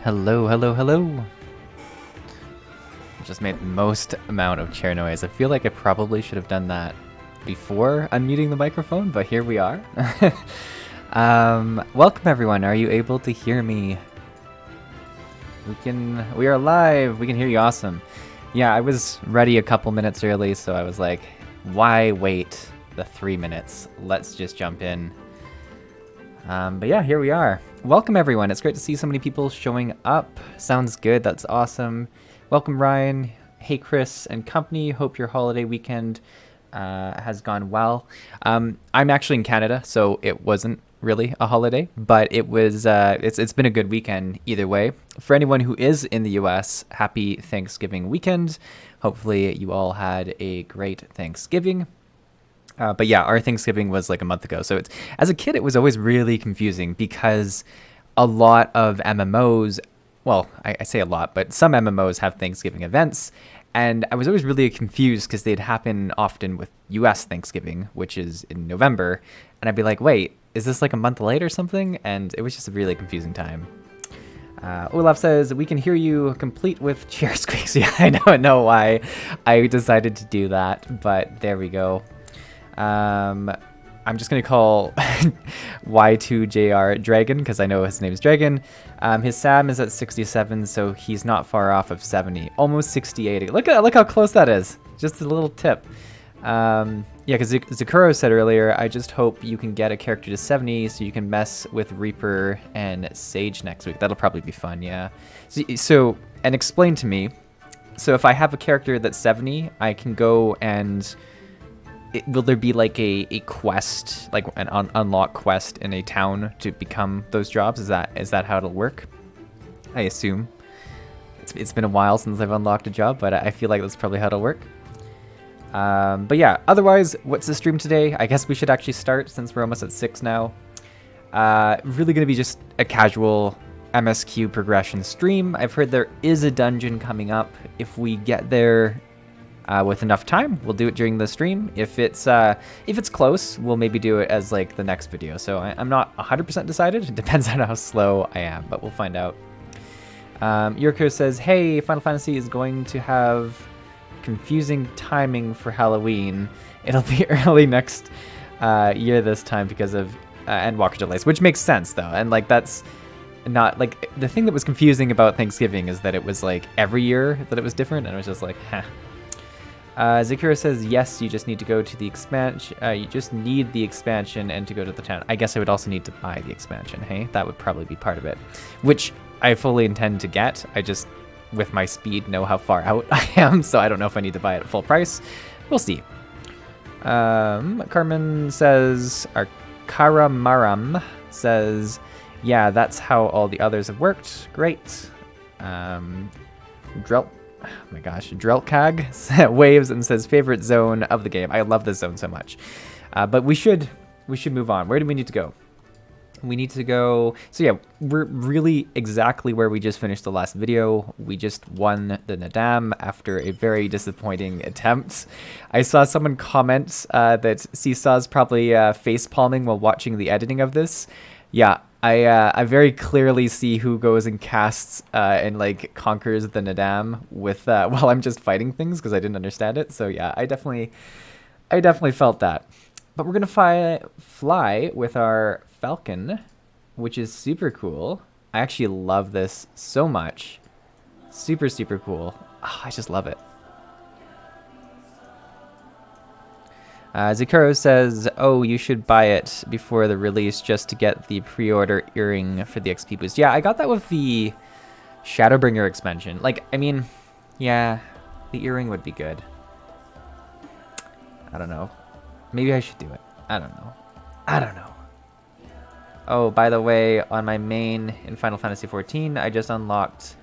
Hello, hello, hello. Just made the most amount of chair noise. I feel like I probably should have done that before unmuting the microphone, but here we are. Welcome everyone. Are you able to hear me? We are live. We can hear you. Awesome. Yeah, I was ready a couple minutes early, so I was like, why wait the 3 minutes? Let's just jump in. But yeah, here we are. Welcome everyone. It's great to see so many people showing up. Sounds good. That's awesome. Welcome Ryan. Hey Chris and company. Hope your holiday weekend has gone well. I'm actually in Canada, so it wasn't really a holiday, but it was. It's been a good weekend either way. For anyone who is in the US, happy Thanksgiving weekend. Hopefully you all had a great Thanksgiving. But yeah, our Thanksgiving was like a month ago. So as a kid, it was always really confusing because a lot of MMOs, well, I say a lot, but some MMOs have Thanksgiving events. And I was always really confused because they'd happen often with US Thanksgiving, which is in November. And I'd be like, wait, is this like a month late or something? And it was just a really confusing time. Olaf says, we can hear you complete with chair squeaks. Yeah, I don't know why I decided to do that, but there we go. I'm just going to call Y2JR Dragon because I know his name is Dragon. His SAM is at 67, so he's not far off of 70. Almost 68. Look how close that is. Just a little tip. Yeah, because Zakuro said earlier, I just hope you can get a character to 70 so you can mess with Reaper and Sage next week. That'll probably be fun, yeah. So and explain to me. So if I have a character that's 70, I can go and... will there be like a quest, like an unlock quest in a town to become those jobs? Is that how it'll work? I assume. It's been a while since I've unlocked a job, but I feel like that's probably how it'll work. But yeah, otherwise, what's the stream today? I guess we should actually start since we're almost at 6 now. Really gonna be just a casual MSQ progression stream. I've heard there is a dungeon coming up. If we get there with enough time, we'll do it during the stream. If it's close, we'll maybe do it as like the next video. So I'm not 100% decided. It depends on how slow I am, but we'll find out. Yurko says, hey, Final Fantasy is going to have confusing timing for Halloween. It'll be early next year this time because of Endwalker delays, which makes sense though. And like that's not like the thing that was confusing about Thanksgiving is that it was like every year that it was different, and it was just like, huh. Zakura says, yes, you just need to go to the expansion. You just need the expansion and to go to the town. I guess I would also need to buy the expansion, hey? That would probably be part of it, which I fully intend to get. I just, with my speed, know how far out I am, so I don't know if I need to buy it at full price. We'll see. Carmen says, Karamaram says, yeah, that's how all the others have worked. Great. Oh my gosh, Drelkag waves and says favorite zone of the game. I love this zone so much. But we should move on. Where do we need to go? We need to go. So yeah, we're really exactly where we just finished the last video. We just won the Nadam after a very disappointing attempt. I saw someone comment that Csaw's probably face palming while watching the editing of this. Yeah. I very clearly see who goes and casts and like conquers the Nadam with while I'm just fighting things because I didn't understand it. So yeah, I definitely felt that. But we're gonna fly with our Falcon, which is super cool. I actually love this so much. Super cool. Oh, I just love it. Zakuro says, oh, you should buy it before the release just to get the pre-order earring for the XP boost. Yeah, I got that with the Shadowbringer expansion. Like, I mean, yeah, the earring would be good. I don't know. Maybe I should do it. I don't know. Oh, by the way, on my main in Final Fantasy XIV, I just unlocked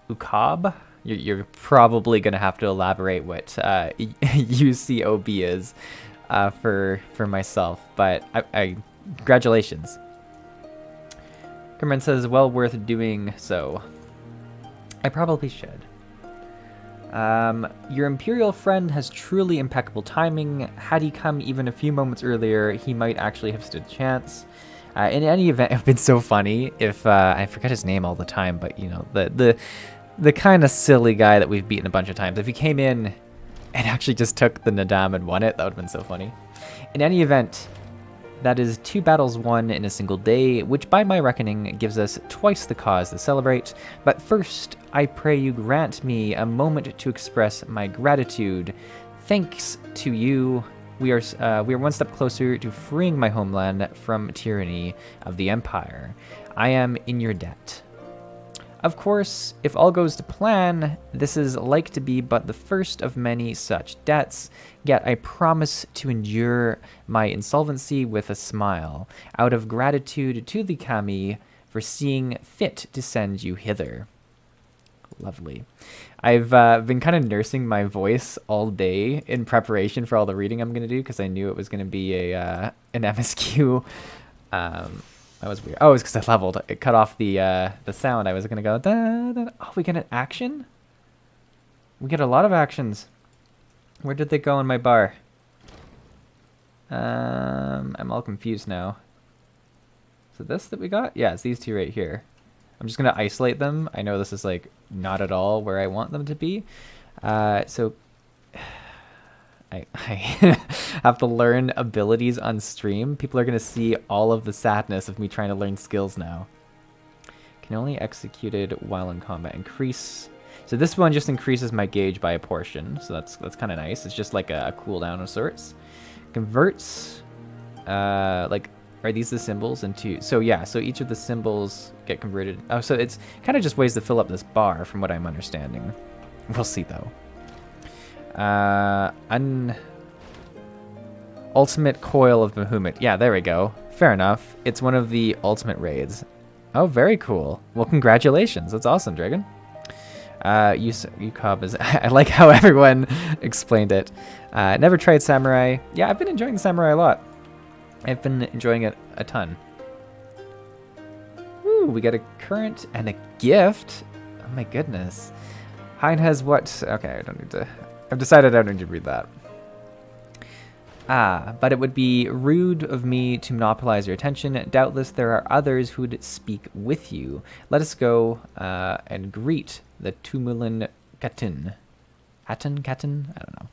Ukab. You're probably going to have to elaborate what UCOB is for myself, but I congratulations. Cameron says, well worth doing so. I probably should. Your Imperial friend has truly impeccable timing. Had he come even a few moments earlier, he might actually have stood a chance. In any event, it would have been so funny if I forget his name all the time, but you know, the kind of silly guy that we've beaten a bunch of times. If he came in and actually just took the Nadam and won it, that would have been so funny. In any event, that is 2 battles won in a single day, which by my reckoning gives us twice the cause to celebrate. But first, I pray you grant me a moment to express my gratitude. Thanks to you, we are one step closer to freeing my homeland from tyranny of the Empire. I am in your debt. Of course, if all goes to plan, this is like to be but the first of many such debts, yet I promise to endure my insolvency with a smile, out of gratitude to the Kami for seeing fit to send you hither. Lovely. I've been kind of nursing my voice all day in preparation for all the reading I'm going to do, because I knew it was going to be an MSQ. That was weird. Oh, it's because I leveled. It cut off the sound. I was gonna go. Da, da, da. Oh, we get an action. We get a lot of actions. Where did they go in my bar? I'm all confused now. Is it this that we got? Yeah, it's these two right here. I'm just gonna isolate them. I know this is like not at all where I want them to be. So I have to learn abilities on stream. People are going to see all of the sadness of me trying to learn skills now. Can only executed while in combat. Increase. So this one just increases my gauge by a portion. So that's kind of nice. It's just like a cooldown of sorts. Converts. Like, are these the symbols into... So yeah, so each of the symbols get converted. Oh, so it's kind of just ways to fill up this bar from what I'm understanding. We'll see though. Ultimate Coil of Bahamut. Yeah, there we go. Fair enough. It's one of the ultimate raids. Oh, very cool. Well, congratulations. That's awesome, Dragon. Yukab is... I like how everyone explained it. Never tried Samurai. Yeah, I've been enjoying the Samurai a lot. I've been enjoying it a ton. Woo, we get a current and a gift. Oh my goodness. Hein has what? Okay, I don't need to... I've decided I don't need to read that. But it would be rude of me to monopolize your attention. Doubtless there are others who'd speak with you. Let us go and greet the Tumulin Katin. Katin? I don't know.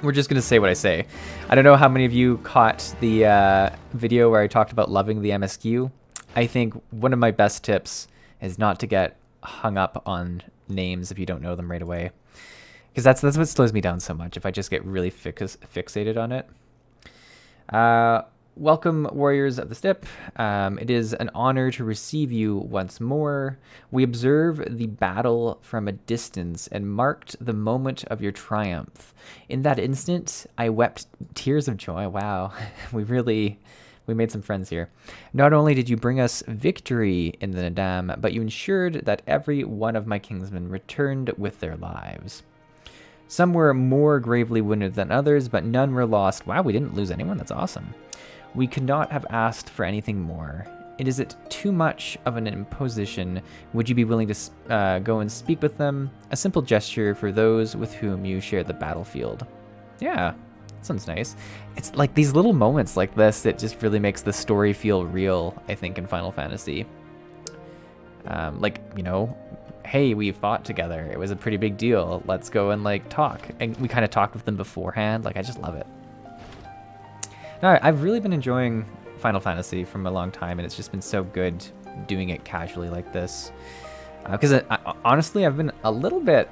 We're just going to say what I say. I don't know how many of you caught the video where I talked about loving the MSQ. I think one of my best tips is not to get hung up on names if you don't know them right away. Because that's what slows me down so much, if I just get really fixated on it. Welcome, Warriors of the Steppe. It is an honor to receive you once more. We observe the battle from a distance and marked the moment of your triumph. In that instant, I wept tears of joy. Wow, we made some friends here. Not only did you bring us victory in the Nadam, but you ensured that every one of my kingsmen returned with their lives. Some were more gravely wounded than others, but none were lost. Wow, we didn't lose anyone. That's awesome. We could not have asked for anything more. Is it too much of an imposition? Would you be willing to go and speak with them? A simple gesture for those with whom you share the battlefield. Yeah, sounds nice. It's like these little moments like this that just really makes the story feel real, I think, in Final Fantasy. Like, you know, hey, we fought together. It was a pretty big deal. Let's go and, like, talk. And we kind of talked with them beforehand. Like, I just love it. No, I've really been enjoying Final Fantasy from a long time, and it's just been so good doing it casually like this. Because honestly, I've been a little bit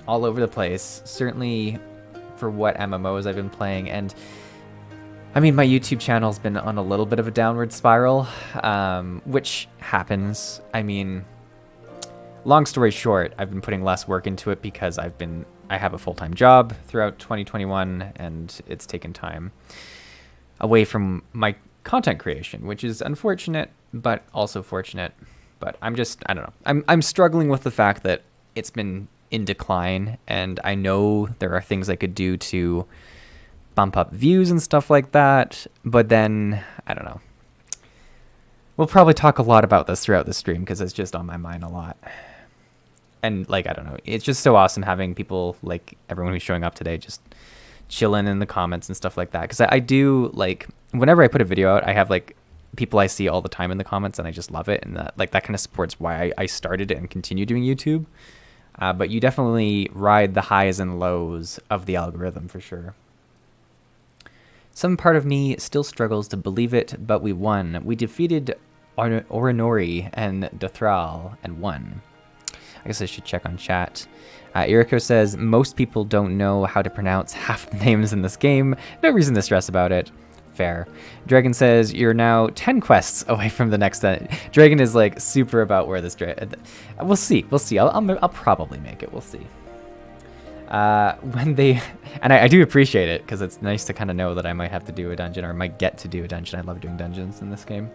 all over the place, certainly for what MMOs I've been playing. And I mean, my YouTube channel's been on a little bit of a downward spiral, which happens. I mean, long story short, I've been putting less work into it because I have a full-time job throughout 2021, and it's taken time away from my content creation, which is unfortunate, but also fortunate. But I don't know. I'm struggling with the fact that it's been in decline, and I know there are things I could do to bump up views and stuff like that, but then, I don't know. We'll probably talk a lot about this throughout the stream, because it's just on my mind a lot. And, like, I don't know. It's just so awesome having people, like, everyone who's showing up today just chilling in the comments and stuff like that. Because I do, like, whenever I put a video out, I have, like, people I see all the time in the comments, and I just love it. And that kind of supports why I started it and continue doing YouTube. But you definitely ride the highs and lows of the algorithm for sure. Some part of me still struggles to believe it, but we won. We defeated Orinori and Dothral and won. I guess I should check on chat. Iriko says, most people don't know how to pronounce half the names in this game. No reason to stress about it. Fair. Dragon says, you're now 10 quests away from the next... Dragon is like super about where this... We'll see. We'll see. I'll probably make it. We'll see. When they... And I do appreciate it, because it's nice to kind of know that I might have to do a dungeon, or might get to do a dungeon. I love doing dungeons in this game.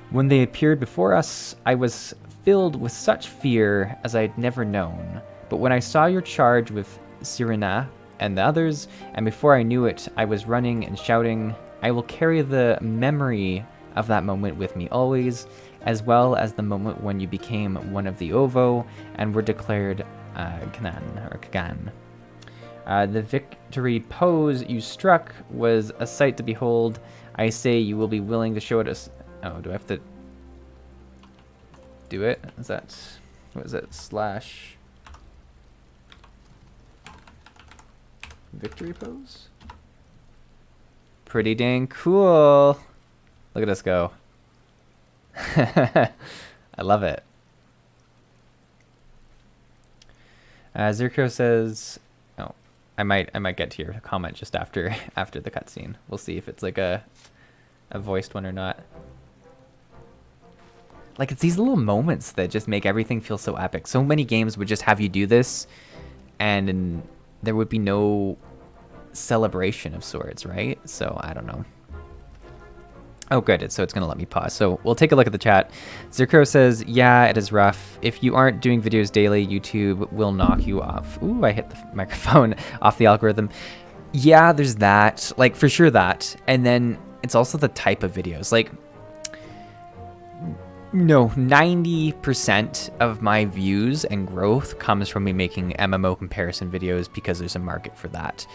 When they appeared before us, I was filled with such fear as I'd never known. But when I saw your charge with Sirena and the others, and before I knew it, I was running and shouting, I will carry the memory of that moment with me always, as well as the moment when you became one of the Ovo and were declared Kagan. The victory pose you struck was a sight to behold. I say you will be willing to show it us. Oh, do I have to do it? Is that, what is it? Slash victory pose? Pretty dang cool. Look at us go. I love it. Zirko says, oh, I might get to your comment just after the cutscene. We'll see if it's like a voiced one or not. Like, it's these little moments that just make everything feel so epic. So many games would just have you do this, and there would be no celebration of sorts, right? So, I don't know. Oh, good. So it's going to let me pause. So we'll take a look at the chat. Zirko says, yeah, it is rough. If you aren't doing videos daily, YouTube will knock you off. Ooh, I hit the microphone off the algorithm. Yeah, there's that. Like, for sure that. And then it's also the type of videos. Like, no, 90% of my views and growth comes from me making MMO comparison videos because there's a market for that.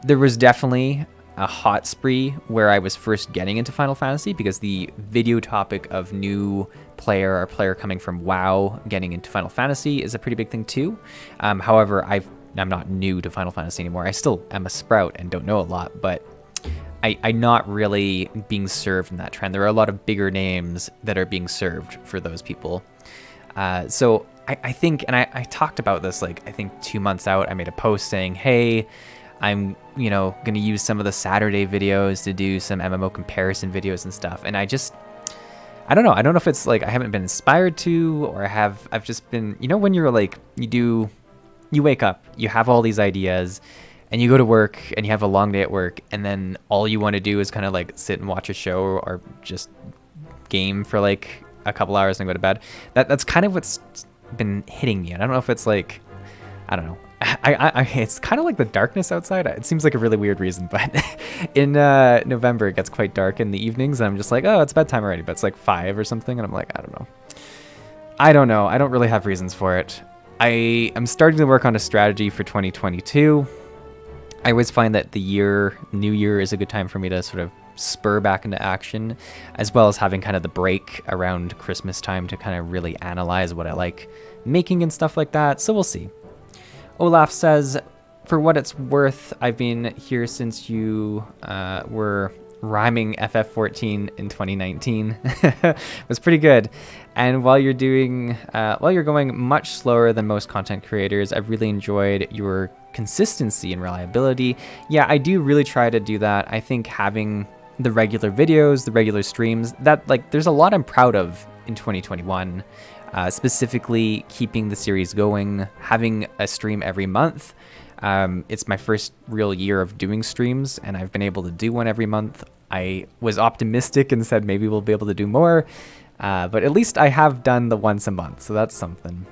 There was definitely a hot spree where I was first getting into Final Fantasy because the video topic of new player or player coming from WoW getting into Final Fantasy is a pretty big thing too. However, I'm not new to Final Fantasy anymore. I still am a sprout and don't know a lot, but I'm not really being served in that trend. There are a lot of bigger names that are being served for those people. So I think, and I talked about this, like, I think 2 months out, I made a post saying, hey, I'm, going to use some of the Saturday videos to do some MMO comparison videos and stuff. And I don't know. I don't know if it's like I haven't been inspired to, or I've just been, when you're like, you wake up, you have all these ideas, and you go to work and you have a long day at work, and then all you want to do is kind of like sit and watch a show or just game for like a couple hours and go to bed. That's kind of what's been hitting me. And I don't know if it's like, I don't know. It's kind of like the darkness outside. It seems like a really weird reason, but in November it gets quite dark in the evenings, and I'm just like, oh, it's bedtime already, but it's like 5 or something, and I'm like, I don't know. I don't really have reasons for it. I'm starting to work on a strategy for 2022. I always find that New Year is a good time for me to sort of spur back into action, as well as having kind of the break around Christmas time to kind of really analyze what I like making and stuff like that. So we'll see. Olaf says, for what it's worth, I've been here since you were rhyming FF14 in 2019. It was pretty good. And while you're going much slower than most content creators, I've really enjoyed your consistency and reliability. Yeah, I do really try to do that. I think having the regular videos, the regular streams, that like there's a lot I'm proud of in 2021. Specifically keeping the series going, having a stream every month. It's my first real year of doing streams, and I've been able to do one every month. I was optimistic and said maybe we'll be able to do more, but at least I have done the once a month, so that's something.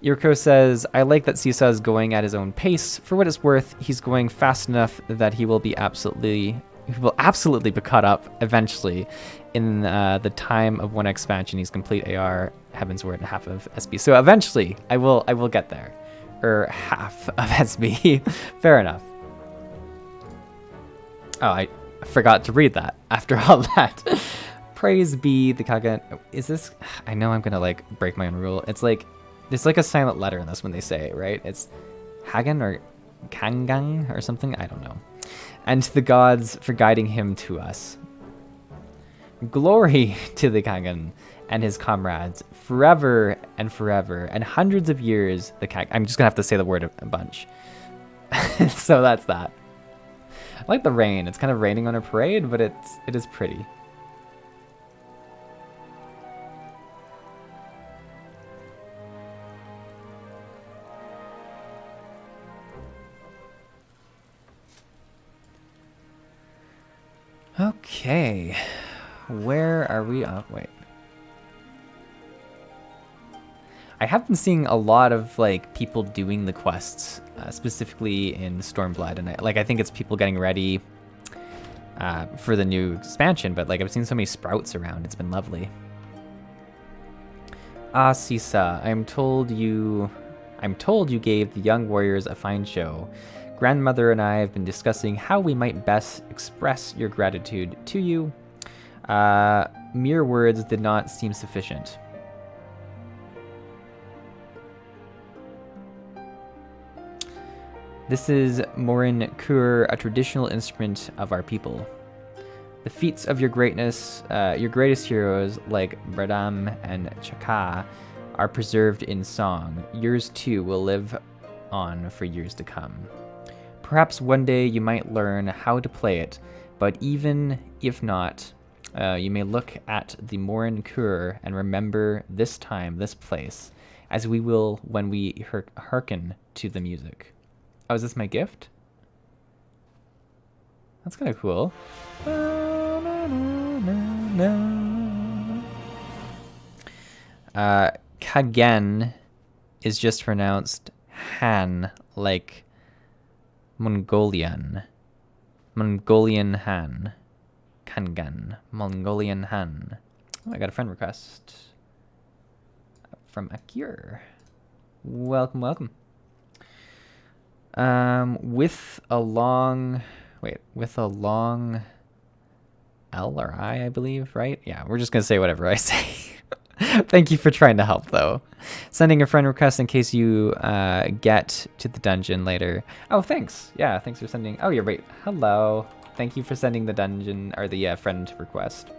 Irko says, I like that Csaw is going at his own pace. For what it's worth, he's going fast enough that he will absolutely be caught up eventually in the time of one expansion. He's complete AR, Heaven's Word, and half of SB. So eventually I will get there, or half of SB. Fair enough. Oh, I forgot to read that after all that. Praise be the Kagan. Is this? I know I'm gonna like break my own rule. It's like there's like a silent letter in this when they say it, right? It's Hagan or Kangang or something. I don't know. And to the gods for guiding him to us. Glory to the Kagan and his comrades forever and forever and hundreds of years. I'm just gonna have to say the word a bunch. So that's that. I like the rain. It's kind of raining on a parade, but it is pretty. Okay, where are we? Oh, wait. I have been seeing a lot of like people doing the quests, specifically in Stormblood, and I think it's people getting ready for the new expansion. But like I've seen so many sprouts around; it's been lovely. Ah, Sisa, I'm told you gave the young warriors a fine show. Grandmother and I have been discussing how we might best express your gratitude to you. Mere words did not seem sufficient. This is Morin Kur, a traditional instrument of our people. The feats of your greatness, your greatest heroes like Bradam and Chaka, are preserved in song. Yours too will live on for years to come. Perhaps one day you might learn how to play it, but even if not, you may look at the Morin Kur and remember this time, this place, as we will when we hearken to the music. Oh, is this my gift? That's kind of cool. Kagen is just pronounced Han, like Mongolian. Mongolian Han. Kangan. Mongolian Han. Oh, I got a friend request from Akir. Welcome, welcome. With a long L or I believe, right? Yeah, we're just gonna say whatever I say. Thank you for trying to help, though. Sending a friend request in case you get to the dungeon later. Oh, thanks. Yeah, thanks for sending. Oh, you're right. Hello. Thank you for sending the dungeon or the friend request.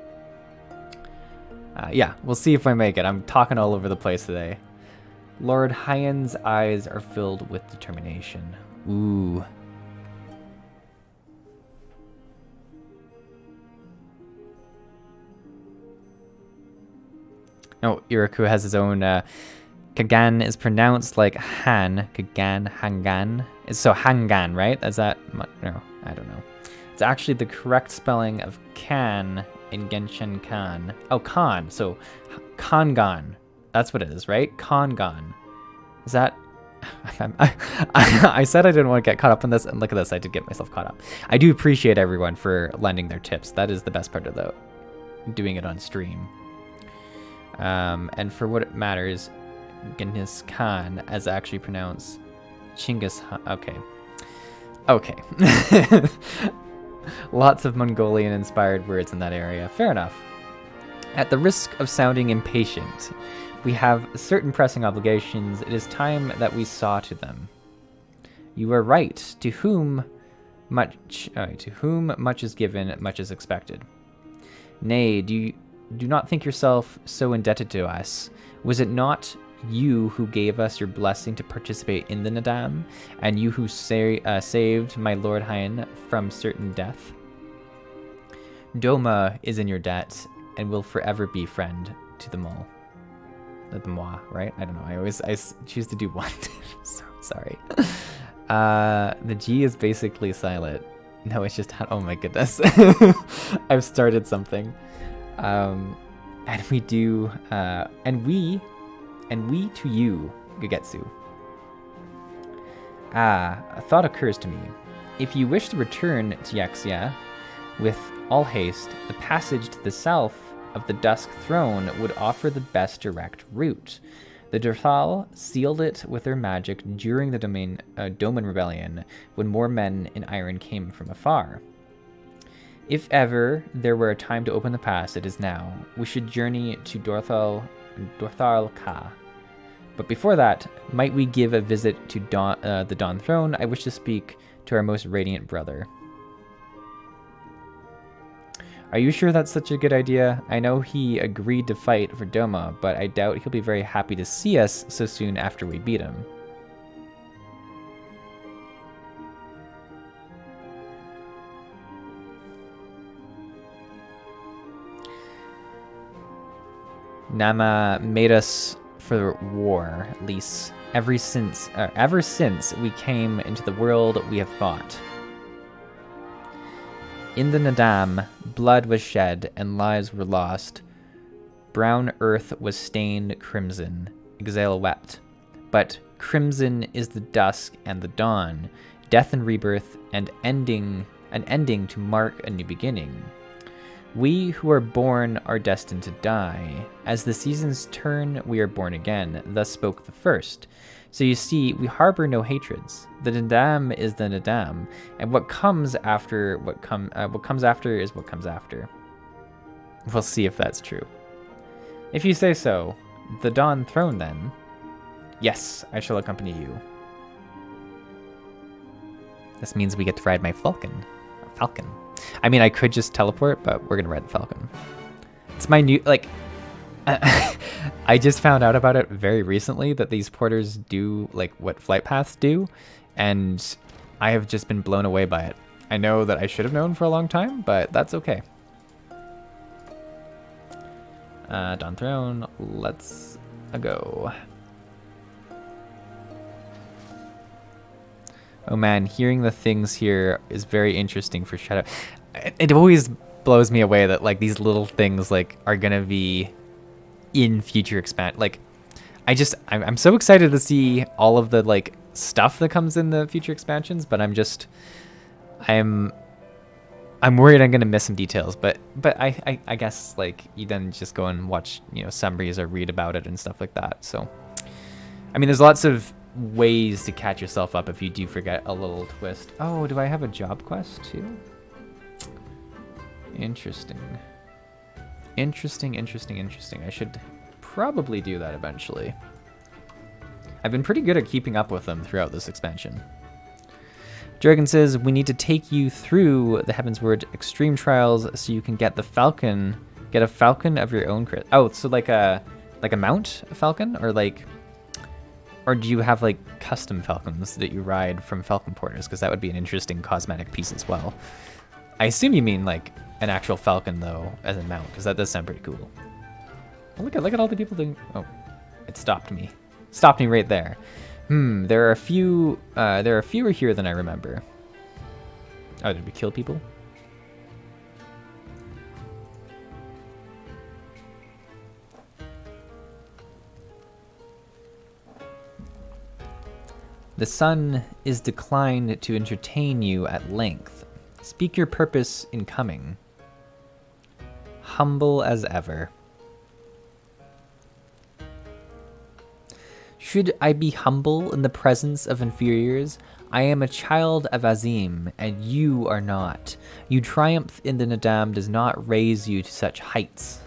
Yeah, we'll see if I make it. I'm talking all over the place today. Lord Hyan's eyes are filled with determination. Ooh. Oh, Iraku has his own, Kagan is pronounced like Han, Kagan, Hangan. So Hangan, right? Is that, no, I don't know. It's actually the correct spelling of Kan in Genshin Kan. Oh, Kan, so Kangan. That's what it is, right? Kangan. Is that, I said I didn't want to get caught up on this, and look at this, I did get myself caught up. I do appreciate everyone for lending their tips. That is the best part of doing it on stream. And for what it matters, Genghis Khan, as actually pronounced Chinggis Khan. Okay. Lots of Mongolian-inspired words in that area. Fair enough. At the risk of sounding impatient, we have certain pressing obligations. It is time that we saw to them. You are right. To whom much is given, much is expected. Nay, do not think yourself so indebted to us. Was it not you who gave us your blessing to participate in the Nadam, and you who saved my Lord Hyan from certain death? Doma is in your debt, and will forever be friend to them all. The moi, right? I don't know. I choose to do one. So sorry. The G is basically silent. No, it's just, oh my goodness. I've started something. And we do, and we to you, Gegetsu. A thought occurs to me. If you wish to return to Yaxia with all haste, the passage to the south of the Dusk Throne would offer the best direct route. The Durthal sealed it with their magic during the Doman Rebellion, when more men in iron came from afar. If ever there were a time to open the past, it is now. We should journey to Dorthal Ka. But before that, might we give a visit to the Dawn Throne? I wish to speak to our most radiant brother. Are you sure that's such a good idea? I know he agreed to fight for Doma, but I doubt he'll be very happy to see us so soon after we beat him. Nama made us for war, Lys. Ever since we came into the world, we have fought. In the Nadam, blood was shed and lives were lost. Brown earth was stained crimson. Exhale wept. But crimson is the dusk and the dawn, death and rebirth, and an ending to mark a new beginning. We who are born are destined to die. As the seasons turn, we are born again. Thus spoke the first. So you see, we harbor no hatreds. The Nadam is the Nadam, and what comes after is what comes after. We'll see if that's true. If you say so, the Dawn Throne then. Yes, I shall accompany you. This means we get to ride my falcon. I mean, I could just teleport, but we're gonna ride the falcon. It's my new, like, I just found out about it very recently that these porters do like what flight paths do, and I have just been blown away by it. I know that I should have known for a long time, but that's okay. Dawn Throne, let's go. Oh man, hearing the things here is very interesting for Shadow. It always blows me away that like these little things like are gonna be in future expand. Like, I'm so excited to see all of the like stuff that comes in the future expansions, but I'm worried I'm gonna miss some details. But I guess like you then just go and watch, you know, summaries or read about it and stuff like that. So I mean, there's lots of ways to catch yourself up if you do forget a little twist. Oh, do I have a job quest too? Interesting. I should probably do that eventually. I've been pretty good at keeping up with them throughout this expansion. Dragon says, we need to take you through the Heavensward Extreme Trials so you can get the Falcon, get a Falcon of your own. Oh, so like a mount a Falcon, or like, or do you have like custom Falcons that you ride from Falcon Porters? Because that would be an interesting cosmetic piece as well. I assume you mean like an actual Falcon though, as a mount, because that does sound pretty cool. Oh, look at all the people doing. Oh, it stopped me. Stopped me right there. There are a few. There are fewer here than I remember. Oh, did we kill people? The sun is declined to entertain you at length. Speak your purpose in coming. Humble as ever. Should I be humble in the presence of inferiors? I am a child of Azim, and you are not. You triumph in the Nadam does not raise you to such heights.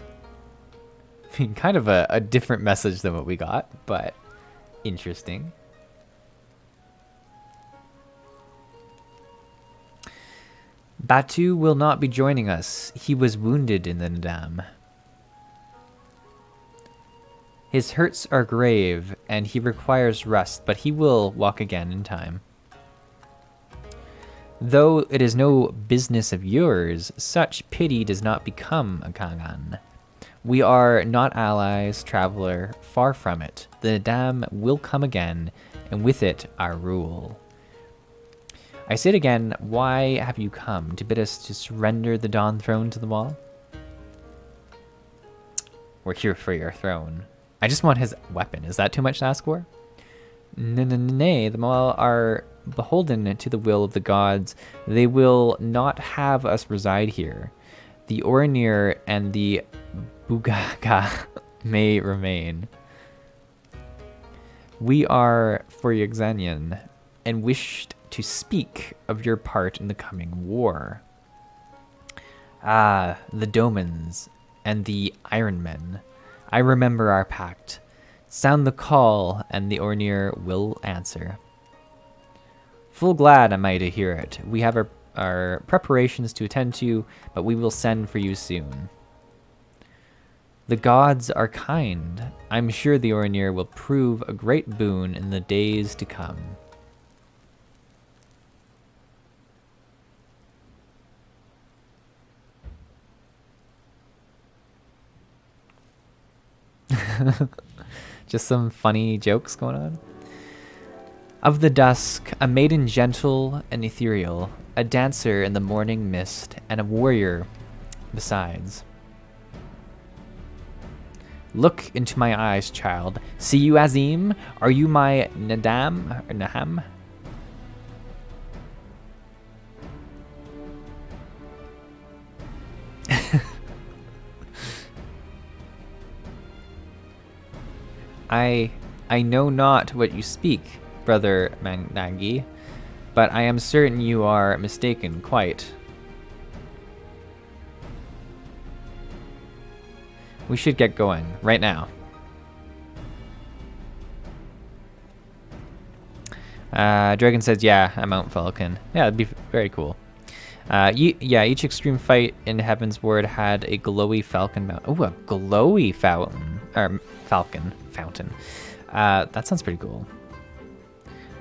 I mean, kind of a different message than what we got, but interesting. Batu will not be joining us. He was wounded in the Nadam. His hurts are grave, and he requires rest, but he will walk again in time. Though it is no business of yours, such pity does not become a Kangan. We are not allies, traveler, far from it. The Nadam will come again, and with it our rule. I say it again, why have you come? To bid us to surrender the Dawn Throne to the Maw? We're here for your throne. I just want his weapon. Is that too much to ask for? Nay, the Maw are beholden to the will of the gods. They will not have us reside here. The Orinir and the Bugaga may remain. We are for Yxanian and wished to speak of your part in the coming war. Ah, the Domans and the Iron Men. I remember our pact. Sound the call, and the Ornir will answer. Full glad am I to hear it. We have our preparations to attend to, but we will send for you soon. The gods are kind. I'm sure the Ornir will prove a great boon in the days to come. Just some funny jokes going on. Of the dusk, a maiden gentle and ethereal, a dancer in the morning mist, and a warrior besides. Look into my eyes, child. See you, Azim? Are you my Nadam or Naham? I know not what you speak, brother Mandangi, but I am certain you are mistaken quite. We should get going right now. Dragon says, yeah, I'm Mount Falcon. Yeah, that'd be very cool. Yeah, each extreme fight in Heaven's Ward had a glowy falcon mount. Oh, a glowy fountain. Or falcon fountain. That sounds pretty cool.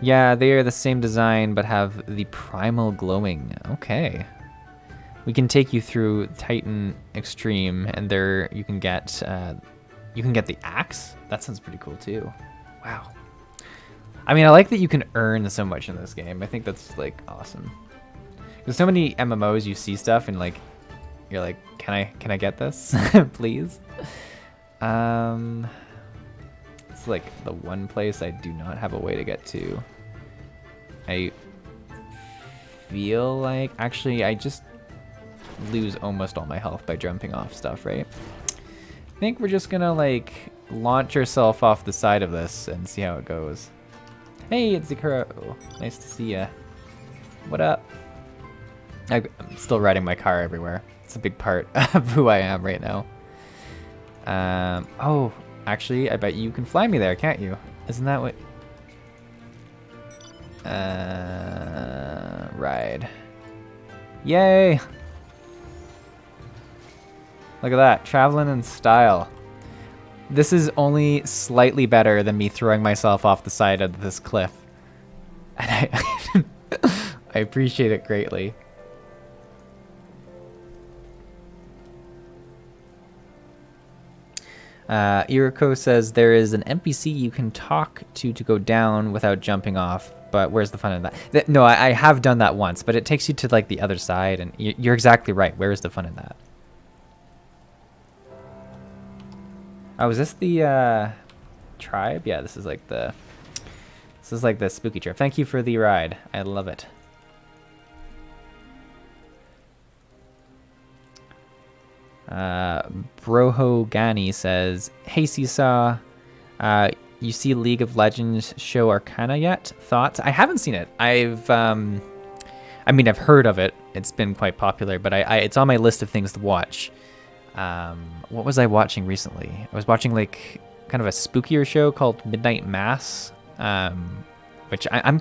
Yeah, they are the same design, but have the primal glowing. Okay. We can take you through Titan Extreme, and there you can get the axe. That sounds pretty cool too. Wow. I mean, I like that you can earn so much in this game. I think that's like awesome. There's so many MMOs you see stuff and like you're like, can I get this, please? It's like the one place I do not have a way to get to. I feel like actually I just lose almost all my health by jumping off stuff, right? I think we're just gonna like launch ourselves off the side of this and see how it goes. Hey, it's Zakuro. Nice to see ya. What up? I'm still riding my car everywhere. It's a big part of who I am right now. Oh, actually, I bet you can fly me there, can't you? Isn't that what... ride. Yay! Look at that, traveling in style. This is only slightly better than me throwing myself off the side of this cliff. And I appreciate it greatly. Iriko says there is an NPC you can talk to go down without jumping off, but where's the fun in that? No, I have done that once, but it takes you to like the other side, and you're exactly right. Where is the fun in that? Oh, is this the tribe? Yeah, this is like the spooky trip. Thank you for the ride. I love it. Broho Gani says, "Hey Csaw, you see League of Legends show Arcana yet? Thoughts?" I haven't seen it. I've heard of it. It's been quite popular, but it's on my list of things to watch. What was I watching recently? I was watching like kind of a spookier show called Midnight Mass, which I'm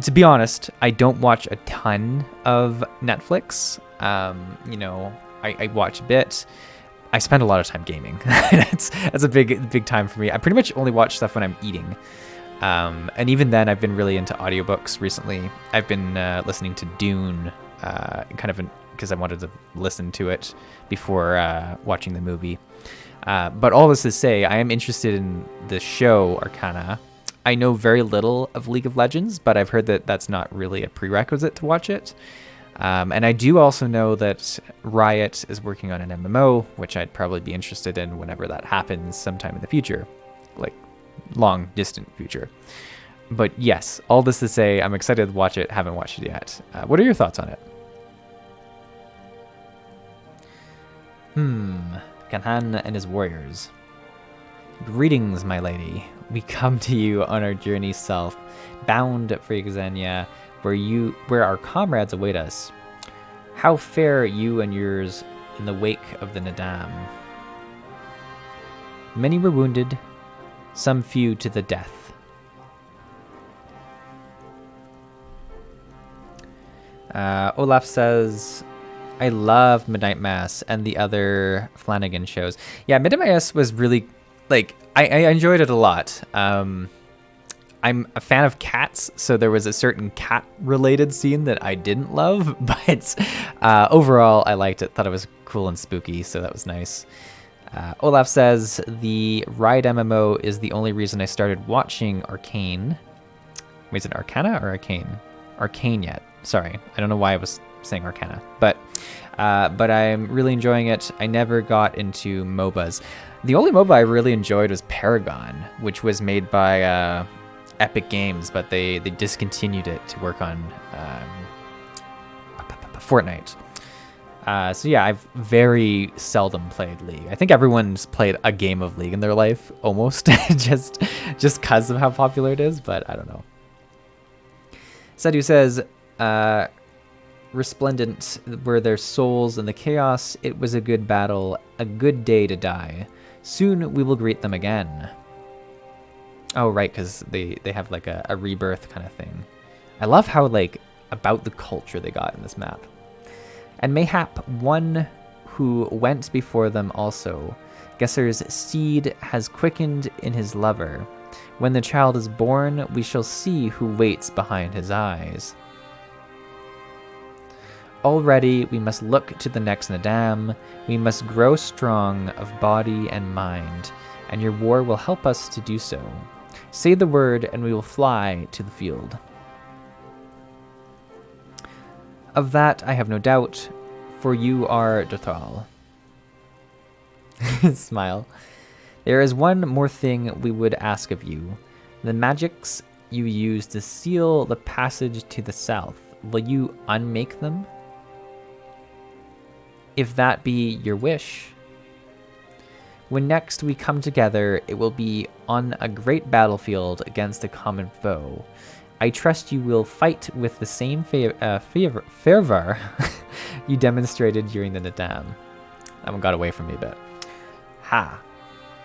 to be honest, I don't watch a ton of Netflix. You know, I watch a bit. I spend a lot of time gaming. That's a big time for me. I pretty much only watch stuff when I'm eating. And even then, I've been really into audiobooks recently. I've been listening to Dune, because I wanted to listen to it before watching the movie. But all this to say, I am interested in the show Arcana. I know very little of League of Legends, but I've heard that that's not really a prerequisite to watch it. And I do also know that Riot is working on an MMO, which I'd probably be interested in whenever that happens sometime in the future, like long distant future. But yes, all this to say, I'm excited to watch it. Haven't watched it yet. What are your thoughts on it? Kanhan and his warriors. Greetings, my lady. We come to you on our journey south, bound for Xenia, where our comrades await us. How fare you and yours in the wake of the Nadam? Many were wounded, some few to the death. Olaf says, I love Midnight Mass and the other Flanagan shows. Yeah, Midnight Mass was really, like, I enjoyed it a lot. I'm a fan of cats, so there was a certain cat-related scene that I didn't love, but overall I liked it, thought it was cool and spooky, so that was nice. Olaf says, the Ride MMO is the only reason I started watching Arcane. Wait, is it Arcana or Arcane? Arcane yet. Sorry, I don't know why I was saying Arcana, but I'm really enjoying it. I never got into MOBAs. The only MOBA I really enjoyed was Paragon, which was made by Epic Games, but they discontinued it to work on Fortnite. So yeah, I've very seldom played League. I think everyone's played a game of League in their life, almost, just because of how popular it is, but I don't know. Sadhu says, Resplendent were their souls in the chaos. It was a good battle, a good day to die. Soon we will greet them again. Oh, right, because they have like a rebirth kind of thing. I love how, like, about the culture they got in this map. And mayhap one who went before them also. Gesser's seed has quickened in his lover. When the child is born, we shall see who waits behind his eyes. Already we must look to the next Nadam. We must grow strong of body and mind, and your war will help us to do so. Say the word, and we will fly to the field. Of that I have no doubt, for you are Dothal. Smile. There is one more thing we would ask of you. The magics you use to seal the passage to the south, will you unmake them? If that be your wish. When next we come together, it will be on a great battlefield against a common foe. I trust you will fight with the same fervor you demonstrated during the Nadam. That one got away from me a bit. Ha!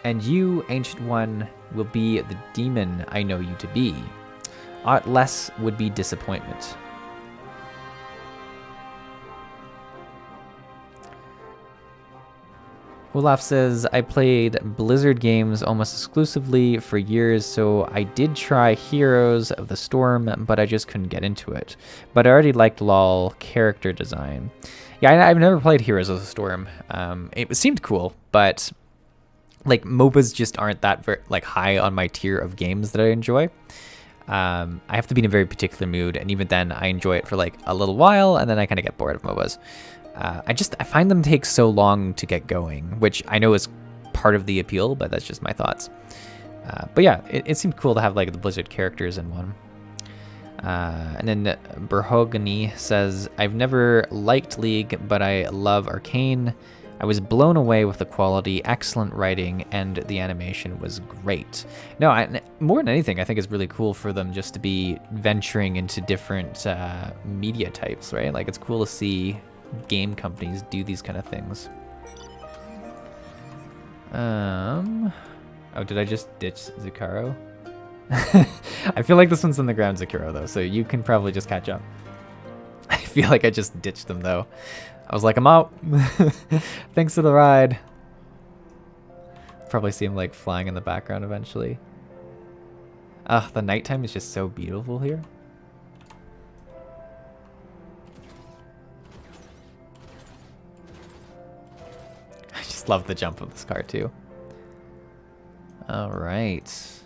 And you, Ancient One, will be the demon I know you to be. Aught less would be disappointment. Olaf says, I played Blizzard games almost exclusively for years, so I did try Heroes of the Storm, but I just couldn't get into it. But I already liked LoL character design. Yeah, I've never played Heroes of the Storm. It seemed cool, but like MOBAs just aren't that high on my tier of games that I enjoy. I have to be in a very particular mood, and even then I enjoy it for like a little while, and then I kind of get bored of MOBAs. I find them take so long to get going, which I know is part of the appeal, but that's just my thoughts. But yeah, it seemed cool to have like the Blizzard characters in one. And then Berhogany says, I've never liked League, but I love Arcane. I was blown away with the quality, excellent writing, and the animation was great. No, more than anything, I think it's really cool for them just to be venturing into different media types, right? Like, it's cool to see game companies do these kind of things. Oh, did I just ditch Zakaro? I feel like this one's on the ground, Zakaro, though, so you can probably just catch up. I feel like I just ditched them, though. I was like, I'm out. Thanks for the ride. Probably see him like flying in the background eventually. Ugh, the nighttime is just so beautiful here. I just love the jump of this car too. All right.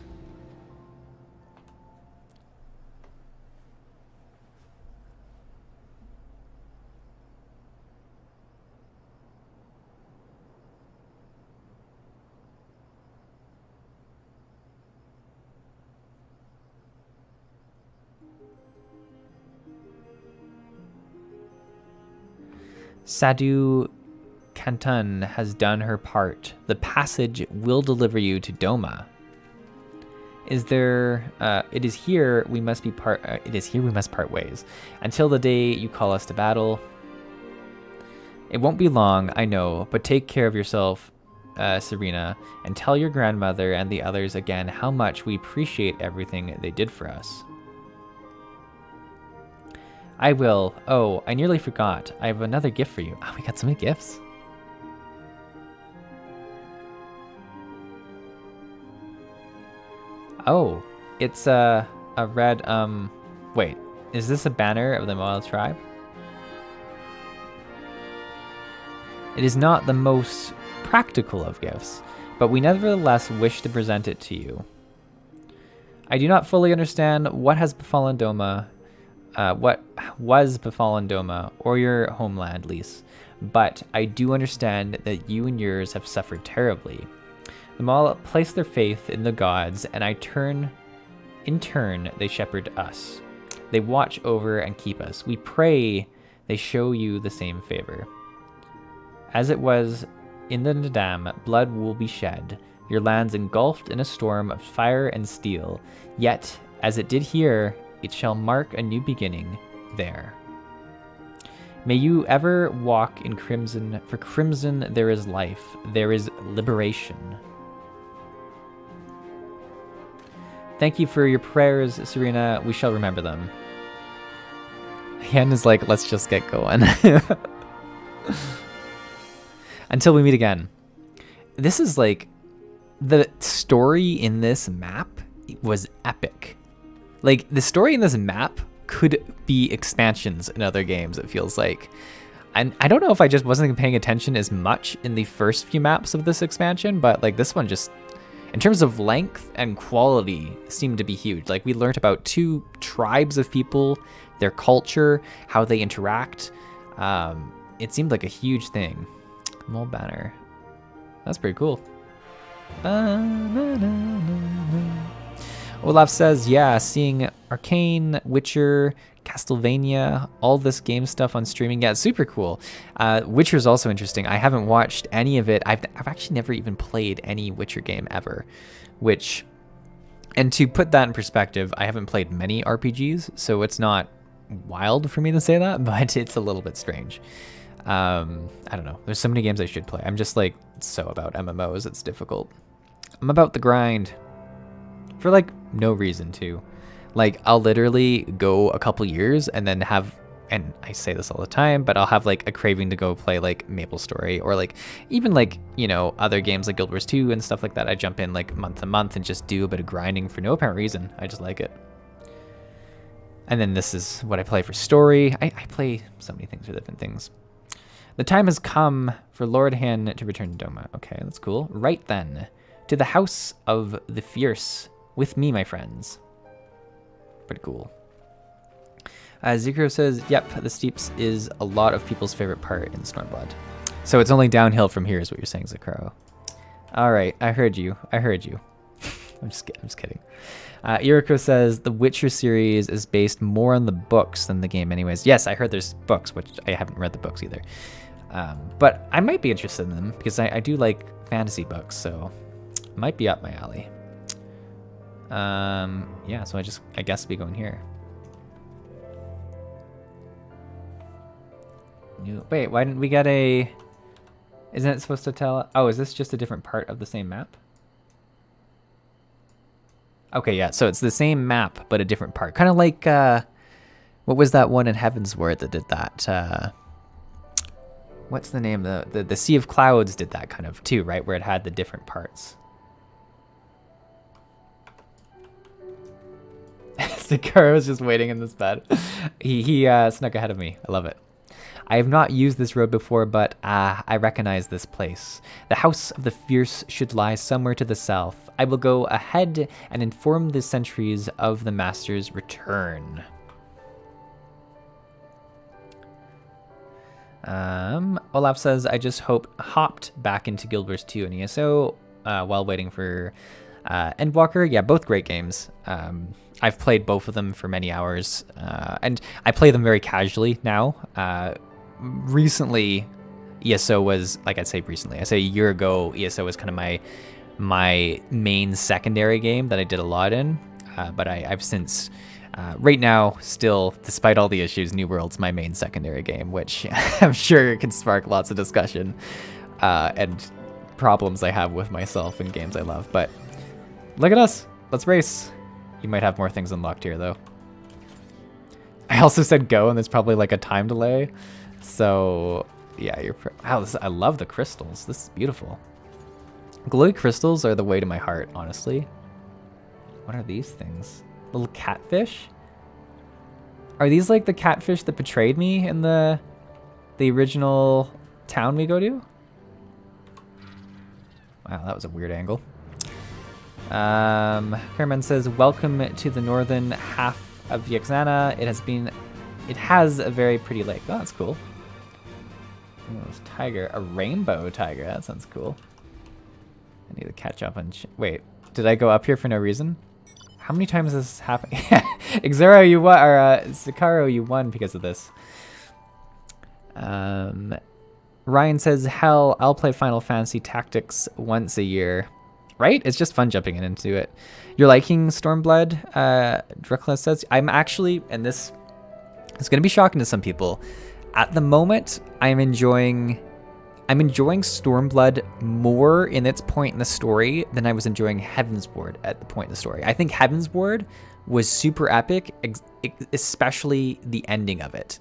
Sadhu Kantan has done her part. The passage will deliver you to Doma. Is there? It is here we must be part. It is here we must part ways. Until the day you call us to battle. It won't be long, I know, but take care of yourself, Serena, and tell your grandmother and the others again how much we appreciate everything they did for us. I will. Oh, I nearly forgot. I have another gift for you. Oh, we got so many gifts. Oh, it's a red, wait, is this a banner of the Moal tribe? It is not the most practical of gifts, but we nevertheless wish to present it to you. I do not fully understand what has befallen Doma, what was befallen Doma, or your homeland, Lise, but I do understand that you and yours have suffered terribly. The Maul place their faith in the gods, and in turn, they shepherd us. They watch over and keep us. We pray they show you the same favor. As it was in the Nadam, blood will be shed, your lands engulfed in a storm of fire and steel. Yet, as it did here, it shall mark a new beginning there. May you ever walk in crimson, for crimson there is life, there is liberation. Thank you for your prayers, Serena. We shall remember them. Yen is like, let's just get going. Until we meet again. This is like, the story in this map was epic. Like, the story in this map could be expansions in other games, it feels like. And I don't know if I just wasn't paying attention as much in the first few maps of this expansion, but like this one just, in terms of length and quality, seemed to be huge. Like, we learned about 2 tribes of people, their culture, how they interact. It seemed like a huge thing. Mole banner. That's pretty cool. Olaf says, yeah, seeing Arcane, Witcher, Castlevania, all this game stuff on streaming. Yeah, it's super cool. Witcher's also interesting. I haven't watched any of it. I've actually never even played any Witcher game ever, and to put that in perspective, I haven't played many RPGs, so it's not wild for me to say that, but it's a little bit strange. I don't know. There's so many games I should play. I'm just like so about MMOs. It's difficult. I'm about the grind for like no reason to. Like, I'll literally go a couple years and then have, and I say this all the time, but I'll have like a craving to go play like MapleStory or like even like, you know, other games like Guild Wars 2 and stuff like that. I jump in like month to month and just do a bit of grinding for no apparent reason. I just like it. And then this is what I play for story. I play so many things for different things. The time has come for Lord Han to return to Doma. Okay, that's cool. Right then, to the House of the Fierce with me, my friends. Pretty cool. Zikro says, yep, the Steeps is a lot of people's favorite part in Stormblood. So it's only downhill from here is what you're saying, Zikro. All right, I heard you. I'm just kidding. Iriko says, the Witcher series is based more on the books than the game anyways. Yes, I heard there's books, which I haven't read the books either. But I might be interested in them because I do like fantasy books, so it might be up my alley. Yeah, so I guess be going here. Wait, why didn't we get a... Isn't it supposed to tell... Oh, is this just a different part of the same map? Okay, yeah, so it's the same map, but a different part. Kind of like, what was that one in Heavensward that did that? What's the name? The Sea of Clouds did that kind of too, right? Where it had the different parts. Sakura was just waiting in this bed. He snuck ahead of me. I love it. I have not used this road before, but I recognize this place. The House of the Fierce should lie somewhere to the south. I will go ahead and inform the sentries of the Master's return. Olaf says, I just hopped back into Guild Wars 2 and ESO while waiting for Endwalker. Yeah, both great games. I've played both of them for many hours, and I play them very casually now. Recently, ESO was, like I say a year ago, ESO was kind of my main secondary game that I did a lot in, but I've since Right now, still, despite all the issues, New World's my main secondary game, which I'm sure can spark lots of discussion and problems I have with myself in games I love. But look at us. Let's race. You might have more things unlocked here, though. I also said go, and there's probably like a time delay. So, yeah, wow, I love the crystals. This is beautiful. Glowy crystals are the way to my heart, honestly. What are these things? Little catfish? Are these like the catfish that betrayed me in the original town we go to? Wow, that was a weird angle. Kerman says, welcome to the northern half of Yaxana. It has a very pretty lake. Oh, that's cool. Oh, this tiger, a rainbow tiger. That sounds cool. I need to catch up on. Wait, did I go up here for no reason? How many times has this happened? Xero, you won, or Sakaro, you won because of this. Ryan says, hell, I'll play Final Fantasy Tactics once a year. Right? It's just fun jumping into it. You're liking Stormblood? Drukla says, I'm actually, and this is going to be shocking to some people. At the moment, I'm enjoying Stormblood more in its point in the story than I was enjoying Heavensward at the point in the story. I think Heavensward was super epic, especially the ending of it.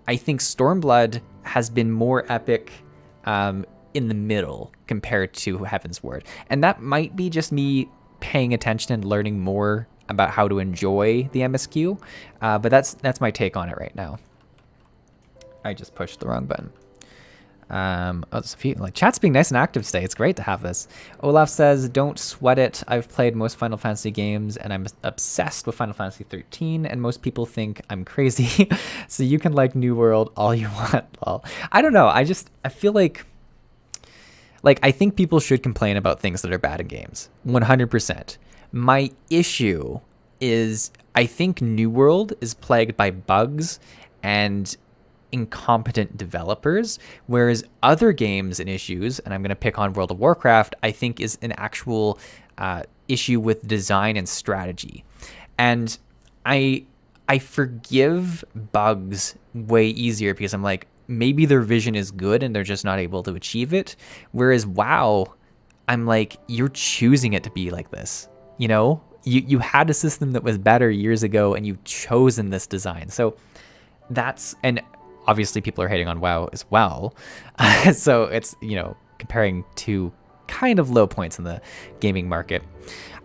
I think Stormblood has been more epic in the middle compared to Heavensward. And that might be just me paying attention and learning more about how to enjoy the MSQ. But that's my take on it right now. I just pushed the wrong button. Oh, there's a few, like, chat's being nice and active today. It's great to have this. Olaf says, don't sweat it. I've played most Final Fantasy games and I'm obsessed with Final Fantasy 13 and most people think I'm crazy. So you can like New World all you want. Lol. I don't know. I feel like I think people should complain about things that are bad in games. 100%. My issue is I think New World is plagued by bugs and incompetent developers, whereas other games and issues, and I'm going to pick on World of Warcraft, I think is an actual issue with design and strategy. And I forgive bugs way easier because I'm like, maybe their vision is good and they're just not able to achieve it. Whereas WoW, I'm like, you're choosing it to be like this. You know, you had a system that was better years ago and you've chosen this design. So and obviously people are hating on WoW as well. So it's, you know, comparing two kind of low points in the gaming market.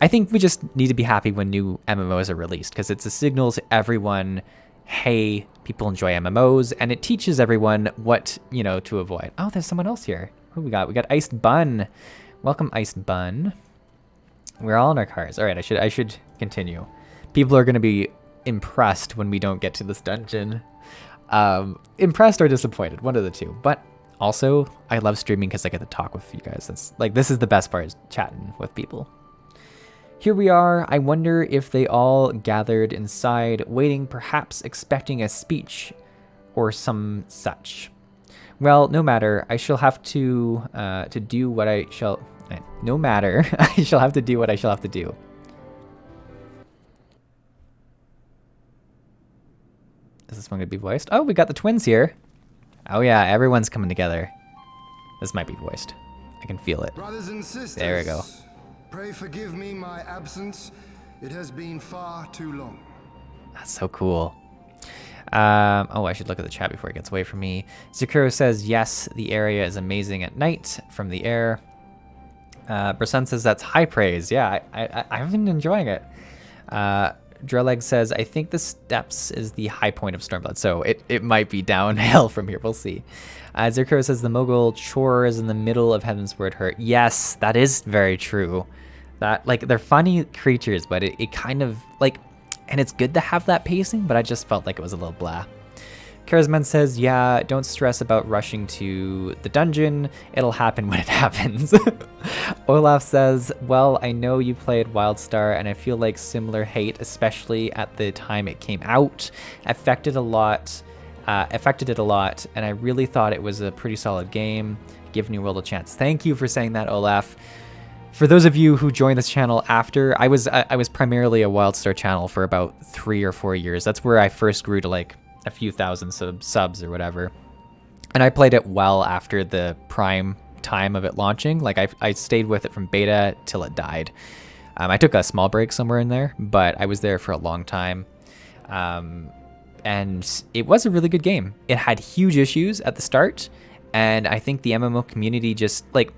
I think we just need to be happy when new MMOs are released because it's a signal to everyone, hey, people enjoy MMOs, and it teaches everyone what, you know, to avoid. Oh, there's someone else here. Who we got? We got Iced Bun. Welcome, Iced Bun. We're all in our cars. All right, I should continue. People are going to be impressed when we don't get to this dungeon. Impressed or disappointed, one of the two. But also, I love streaming because I get to talk with you guys. This is the best part, is chatting with people. Here we are. I wonder if they all gathered inside, waiting, perhaps expecting a speech or some such. Well, no matter. I shall have to do what I shall. No matter. I shall have to do what I shall have to do. Is this one going to be voiced? Oh, we got the twins here. Oh yeah, everyone's coming together. This might be voiced. I can feel it. Brothers and sisters, there we go. Pray forgive me my absence. It has been far too long. That's so cool. Oh, I should look at the chat before it gets away from me. Sakura says, yes, the area is amazing at night from the air. Brasun says, that's high praise. Yeah, I've been enjoying it. Drelleg says, I think the steps is the high point of Stormblood, so it might be downhill from here. We'll see. Zerkuro says, the Mogul chore is in the middle of Heavensward Hurt. Yes, that is very true. That, like, they're funny creatures, but it kind of, like, and it's good to have that pacing, but I just felt like it was a little blah. Charisman says, yeah, don't stress about rushing to the dungeon. It'll happen when it happens. Olaf says, well, I know you played Wildstar, and I feel like similar hate, especially at the time it came out, affected it a lot, and I really thought it was a pretty solid game. Give New World a chance. Thank you for saying that, Olaf. For those of you who joined this channel after, I was primarily a WildStar channel for about 3 or 4 years. That's where I first grew to like a few thousand subs or whatever. And I played it well after the prime time of it launching. Like I stayed with it from beta till it died. I took a small break somewhere in there, but I was there for a long time. And it was a really good game. It had huge issues at the start, and I think the MMO community just, like,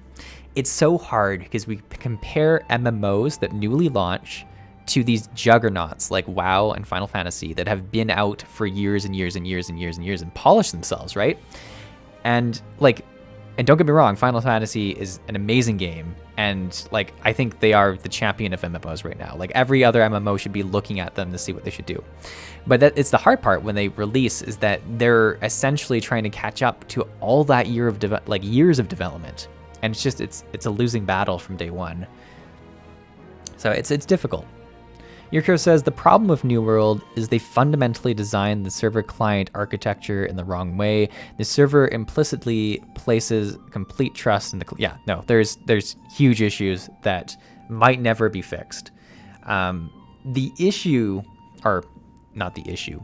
it's so hard because we compare MMOs that newly launch to these juggernauts like WoW and Final Fantasy that have been out for years and years and years and years and years and polished themselves, right? And like, and don't get me wrong, Final Fantasy is an amazing game, and like I think they are the champion of MMOs right now. Like every other MMO should be looking at them to see what they should do. But that it's the hard part when they release, is that they're essentially trying to catch up to all that years of development, and it's a losing battle from day one. So it's difficult. Yurko says the problem with New World is they fundamentally designed the server client architecture in the wrong way. The server implicitly places complete trust in the there's huge issues that might never be fixed. The issue, or not the issue,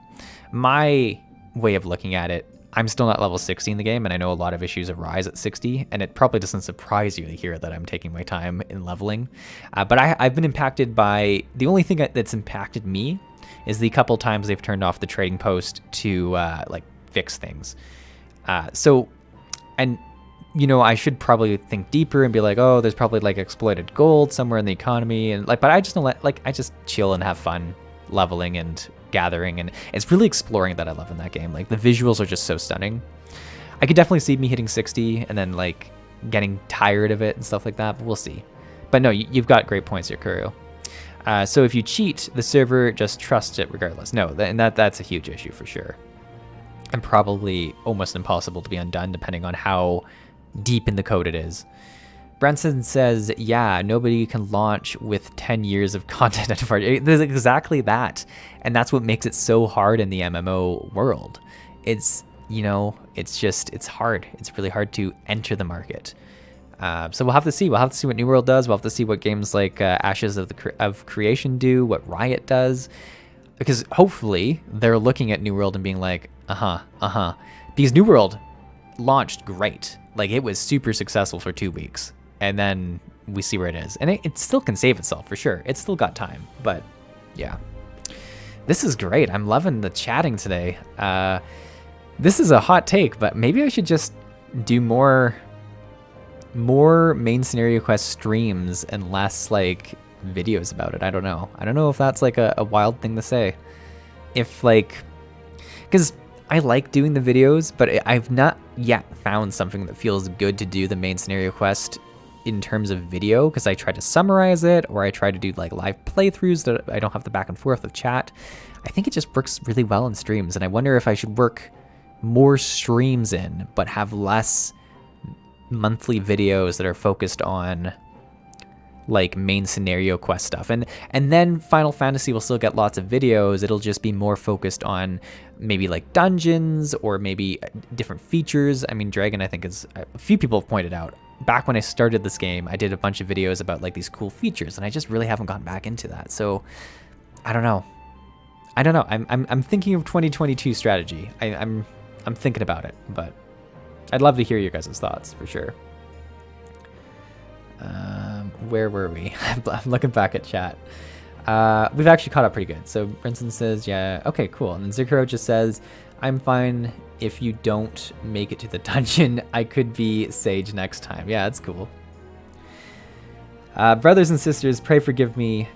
my way of looking at it, I'm still not level 60 in the game, and I know a lot of issues arise at 60, and it probably doesn't surprise you to hear that I'm taking my time in leveling. But I've been impacted by, the only thing that's impacted me is the couple times they've turned off the trading post to like fix things. And you know, I should probably think deeper and be like, oh, there's probably like exploited gold somewhere in the economy, and like, but I just don't I just chill and have fun leveling and gathering, and it's really exploring that I love in that game. Like the visuals are just so stunning. I could definitely see me hitting 60 and then like getting tired of it and stuff like that, but we'll see. But no, you've got great points here, Kurio. So if you cheat, the server just trusts it regardless. No, that's a huge issue for sure, and probably almost impossible to be undone depending on how deep in the code it is. Branson says, yeah, nobody can launch with 10 years of content at first. There's exactly that. And that's what makes it so hard in the MMO world. It's, you know, it's hard. It's really hard to enter the market. So we'll have to see. We'll have to see what New World does. We'll have to see what games like Ashes of Creation do, what Riot does. Because hopefully they're looking at New World and being like, Because New World launched great. Like it was super successful for 2 weeks. And then we see where it is. And it still can save itself for sure. It's still got time, but yeah. This is great. I'm loving the chatting today. This is a hot take, but maybe I should just do more main scenario quest streams and less like videos about it. I don't know. I don't know if that's like a wild thing to say. If like, because I like doing the videos, but I've not yet found something that feels good to do the main scenario quest in terms of video, because I try to summarize it, or I try to do like live playthroughs that I don't have the back and forth of chat. I think it just works really well in streams, and I wonder if I should work more streams in, but have less monthly videos that are focused on like main scenario quest stuff. And then Final Fantasy will still get lots of videos. It'll just be more focused on maybe like dungeons or maybe different features. I mean, Dragon, I think, is, a few people have pointed out, back when I started this game, I did a bunch of videos about like these cool features, and I just really haven't gotten back into that. So I don't know. I'm thinking of 2022 strategy. I'm thinking about it, but I'd love to hear your guys' thoughts for sure. Where were we? I'm looking back at chat. We've actually caught up pretty good. So Brinson says, yeah, okay, cool. And then Zikro just says, I'm fine if you don't make it to the dungeon. I could be Sage next time. Yeah, that's cool. Brothers and sisters, pray forgive me.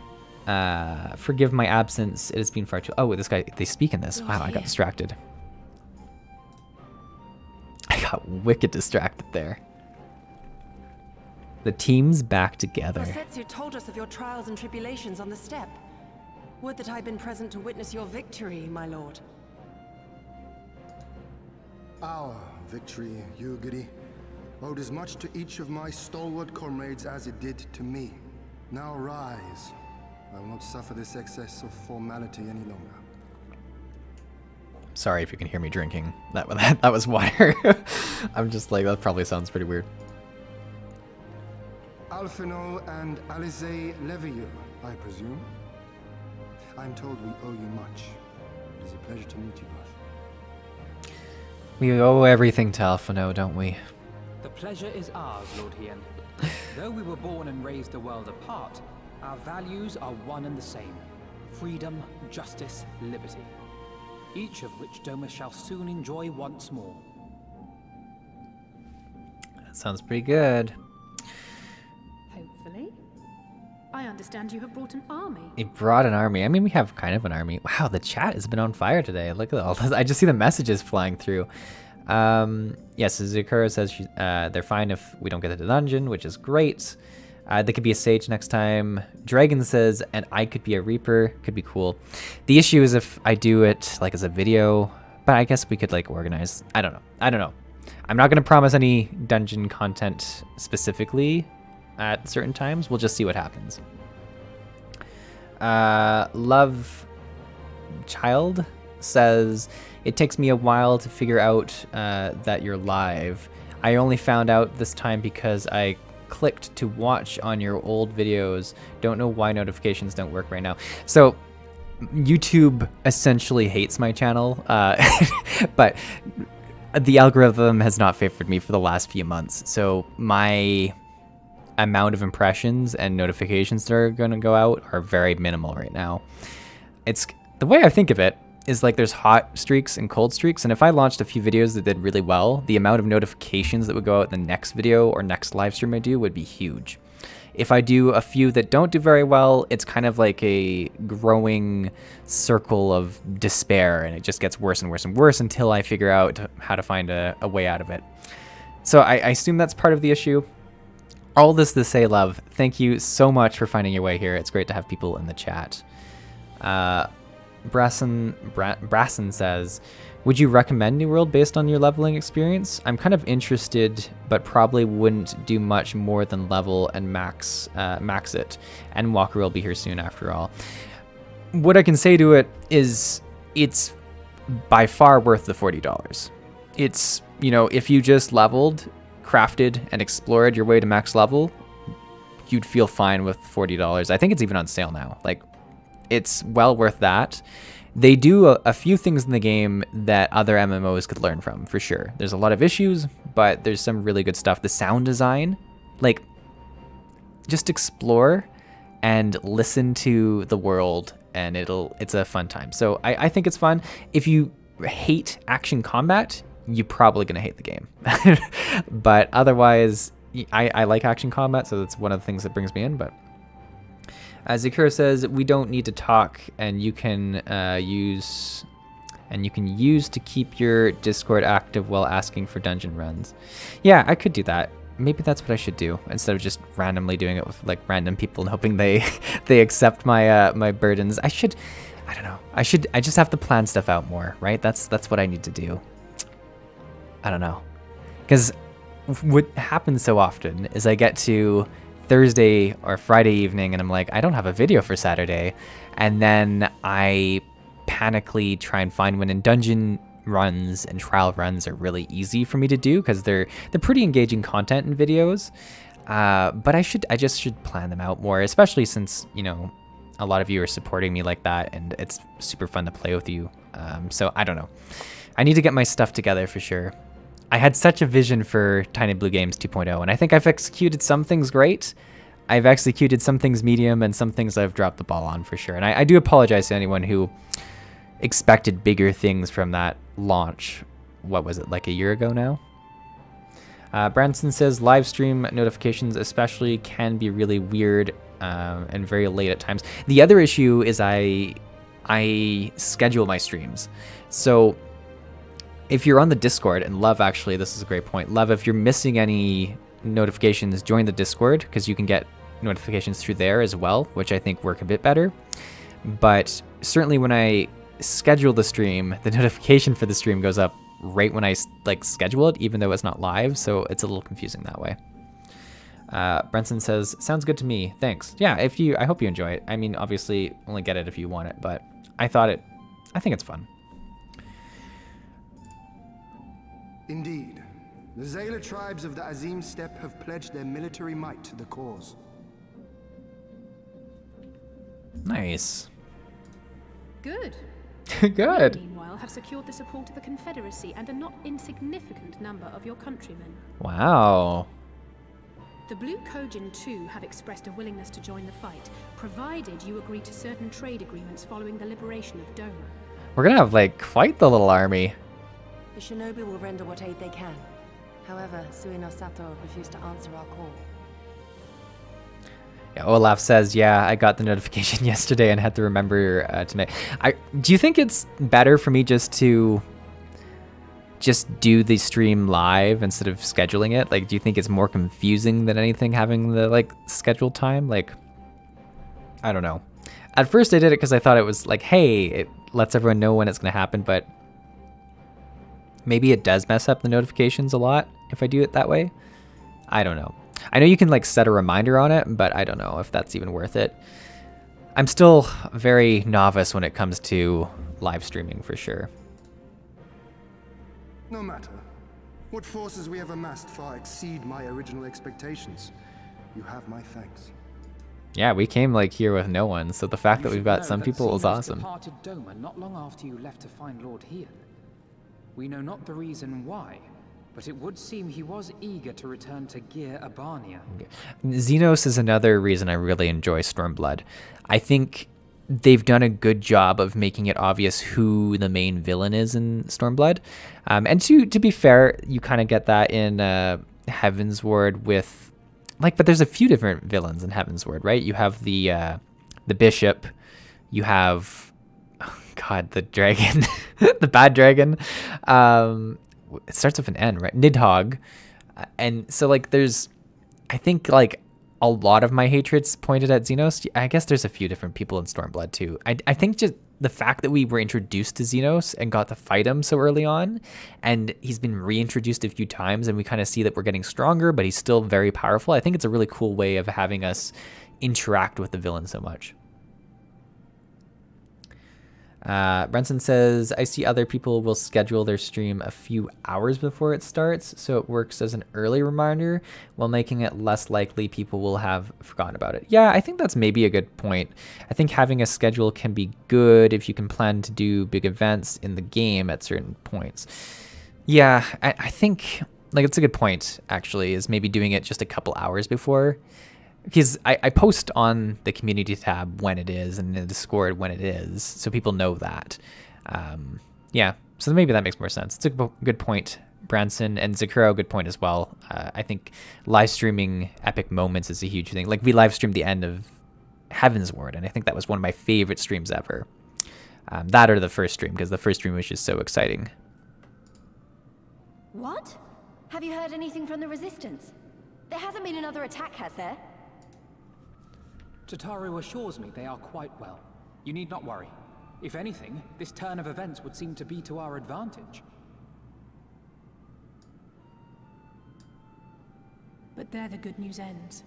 Forgive my absence. It has been far too... Oh, this guy, they speak in this. Wow, I got distracted. I got wicked distracted there. The team's back together. Setsu told us of your trials and tribulations on the steppe. Would that I'd been present to witness your victory, my lord. Our victory, Yugiri, owed as much to each of my stalwart comrades as it did to me. Now rise. I will not suffer this excess of formality any longer. Sorry if you can hear me drinking. That was water. I'm just like, that probably sounds pretty weird. Alphino and Alice Levieux, I presume. I'm told we owe you much. It is a pleasure to meet you both. We owe everything to Alphino, don't we? The pleasure is ours, Lord Hien. Though we were born and raised a world apart, our values are one and the same. Freedom, justice, liberty. Each of which Doma shall soon enjoy once more. That sounds pretty good. Hopefully. I understand you have brought an army. He brought an army. I mean, we have kind of an army. Wow, the chat has been on fire today. Look at all this. I just see the messages flying through. Yes, Zukura says they're fine if we don't get to the dungeon, which is great. They could be a sage next time. Dragon says, and I could be a reaper. Could be cool. The issue is if I do it like as a video, but I guess we could like organize. I don't know. I'm not going to promise any dungeon content specifically at certain times. We'll just see what happens. Love Child says, it takes me a while to figure out that you're live. I only found out this time because I clicked to watch on your old videos. Don't know why notifications don't work right now. So YouTube essentially hates my channel, but the algorithm has not favored me for the last few months. So my amount of impressions and notifications that are going to go out are very minimal right now. It's the way I think of it is like there's hot streaks and cold streaks, and if I launched a few videos that did really well, the amount of notifications that would go out in the next video or next live stream I do would be huge. If I do a few that don't do very well, it's kind of like a growing circle of despair, and it just gets worse and worse and worse until I figure out how to find a way out of it. So I assume that's part of the issue. All this to say, Love, thank you so much for finding your way here. It's great to have people in the chat. Brasson says, would you recommend New World based on your leveling experience? I'm kind of interested, but probably wouldn't do much more than level and max it. And Walker will be here soon after all. What I can say to it is it's by far worth the $40. It's, you know, if you just leveled, crafted, and explored your way to max level, you'd feel fine with $40. I think it's even on sale now. Like, it's well worth that. They do a few things in the game that other MMOs could learn from, for sure. There's a lot of issues, but there's some really good stuff. The sound design, like, just explore and listen to the world, and it's a fun time. So I think it's fun. If you hate action combat, you're probably going to hate the game. But otherwise, I like action combat, so that's one of the things that brings me in, but Zakura says, we don't need to talk, and you can use to keep your Discord active while asking for dungeon runs. Yeah, I could do that. Maybe that's what I should do instead of just randomly doing it with like random people and hoping they accept my my burdens. I don't know. I just have to plan stuff out more, right? That's what I need to do. I don't know. Because what happens so often is I get to Thursday or Friday evening and I'm like, I don't have a video for Saturday, and then I panically try and find one. And dungeon runs and trial runs are really easy for me to do because they're pretty engaging content in videos, but I just should plan them out more, especially since, you know, a lot of you are supporting me like that and it's super fun to play with you. So I don't know, I need to get my stuff together for sure. I had such a vision for TinyBlueGames 2.0, and I think I've executed some things great. I've executed some things medium, and some things I've dropped the ball on for sure. And I do apologize to anyone who expected bigger things from that launch. What was it, like a year ago now? Branson says, live stream notifications especially can be really weird and very late at times. The other issue is I schedule my streams. So if you're on the Discord, and Love, actually, this is a great point. Love, if you're missing any notifications, join the Discord, because you can get notifications through there as well, which I think work a bit better. But certainly when I schedule the stream, the notification for the stream goes up right when I like schedule it, even though it's not live, so it's a little confusing that way. Brenson says, sounds good to me, thanks. Yeah, I hope you enjoy it. I mean, obviously only get it if you want it, but I think it's fun. Indeed. The Zayla tribes of the Azim Steppe have pledged their military might to the cause. Nice. Good. Good. We, meanwhile, have secured the support of the Confederacy and a not insignificant number of your countrymen. Wow. The Blue Kojin, too, have expressed a willingness to join the fight, provided you agree to certain trade agreements following the liberation of Doma. We're gonna have, like, quite the little army. The shinobi will render what aid they can. However, Suino Sato refused to answer our call. Yeah, Olaf says, yeah, I got the notification yesterday and had to remember to make... Do you think it's better for me just to do the stream live instead of scheduling it? Like, do you think it's more confusing than anything having the, like, scheduled time? Like, I don't know. At first I did it because I thought it was like, hey, it lets everyone know when it's going to happen, but maybe it does mess up the notifications a lot if I do it that way. I don't know. I know you can like set a reminder on it, but I don't know if that's even worth it. I'm still very novice when it comes to live streaming for sure. No matter. What forces we have amassed far exceed my original expectations. You have my thanks. Yeah, we came like here with no one, so the fact that we've got some people is awesome. Departed Doma not long after you left to find Lord Hien. We know not the reason why, but it would seem he was eager to return to Gear Abania. Xenos is another reason I really enjoy Stormblood. I think they've done a good job of making it obvious who the main villain is in Stormblood. And to be fair, you kind of get that in Heavensward with... Like, but there's a few different villains in Heavensward, right? You have the bishop, you have... Oh God, the dragon. The bad dragon. It starts with an N, right? Nidhogg. And so, like, there's... I think, like, a lot of my hatreds pointed at Xenos. I guess there's a few different people in Stormblood, too. I think just the fact that we were introduced to Xenos and got to fight him so early on, and he's been reintroduced a few times, and we kind of see that we're getting stronger, but he's still very powerful. I think it's a really cool way of having us interact with the villain so much. Brenson says, I see other people will schedule their stream a few hours before it starts, so it works as an early reminder while making it less likely people will have forgotten about it. Yeah, I think that's maybe a good point. I think having a schedule can be good if you can plan to do big events in the game at certain points. Yeah, I think, like, it's a good point, actually, is maybe doing it just a couple hours before. Because I post on the community tab when it is and in the Discord when it is, so people know that. Yeah, so maybe that makes more sense. It's a good point, Branson, and Zakuro, good point as well. I think live streaming epic moments is a huge thing. Like, we live streamed the end of Heavensward, and I think that was one of my favorite streams ever. That or the first stream, because the first stream was just so exciting. What? Have you heard anything from the Resistance? There hasn't been another attack, has there? Tataru assures me they are quite well. You need not worry. If anything, this turn of events would seem to be to our advantage. But there the good news ends.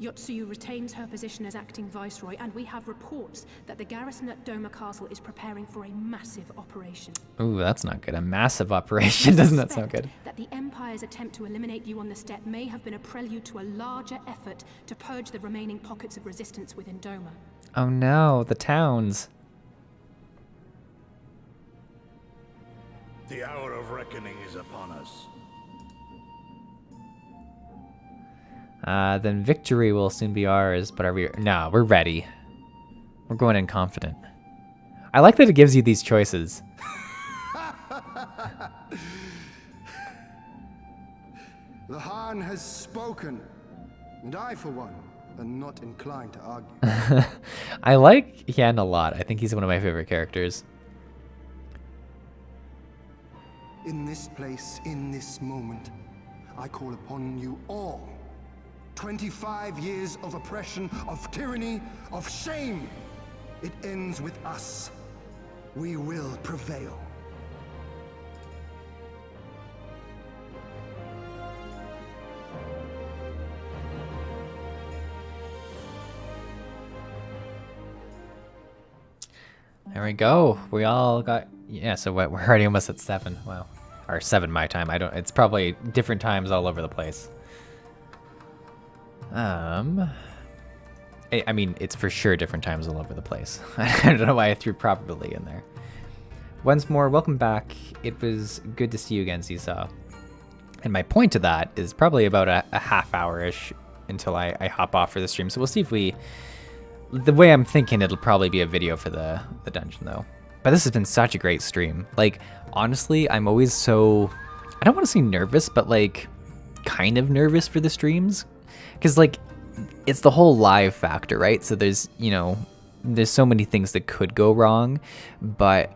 Yotsuyu retains her position as acting viceroy, and we have reports that the garrison at Doma Castle is preparing for a massive operation. Ooh, that's not good. A massive operation. Doesn't that sound good? That the Empire's attempt to eliminate you on the steppe may have been a prelude to a larger effort to purge the remaining pockets of resistance within Doma. Oh no, the towns. The hour of reckoning is upon us. Then victory will soon be ours, but are we... No, we're ready. We're going in confident. I like that it gives you these choices. The Khan has spoken, and I, for one, am not inclined to argue. I like Hien a lot. I think he's one of my favorite characters. In this place, in this moment, I call upon you all. 25 years of oppression, of tyranny, of shame. It ends with us. We will prevail. There we go. We all got... Yeah, so we're already almost at 7. Wow. or 7 my time. I don't. It's probably different times all over the place. I mean, it's for sure different times all over the place. I don't know why I threw probably in there. Once more, welcome back. It was good to see you again, Csaw. And my point to that is probably about a half hour-ish until I hop off for the stream. So we'll see if we... The way I'm thinking, it'll probably be a video for the dungeon, though. But this has been such a great stream. Like, honestly, I'm always so... I don't want to say nervous, but, like, kind of nervous for the streams. Because, like, it's the whole live factor, right? So there's, you know, there's so many things that could go wrong. But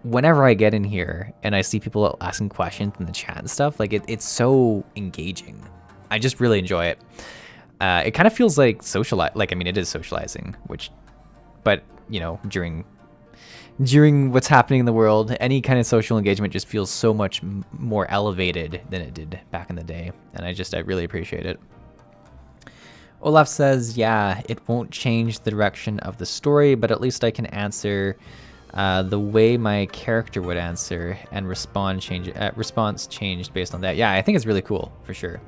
whenever I get in here and I see people asking questions in the chat and stuff, like, it's so engaging. I just really enjoy it. It kind of feels like like, I mean, it is socializing, but, you know, during what's happening in the world, any kind of social engagement just feels so much more elevated than it did back in the day. And I really appreciate it. Olaf says, yeah, it won't change the direction of the story, but at least I can answer the way my character would answer, and response changed based on that. Yeah, I think it's really cool, for sure.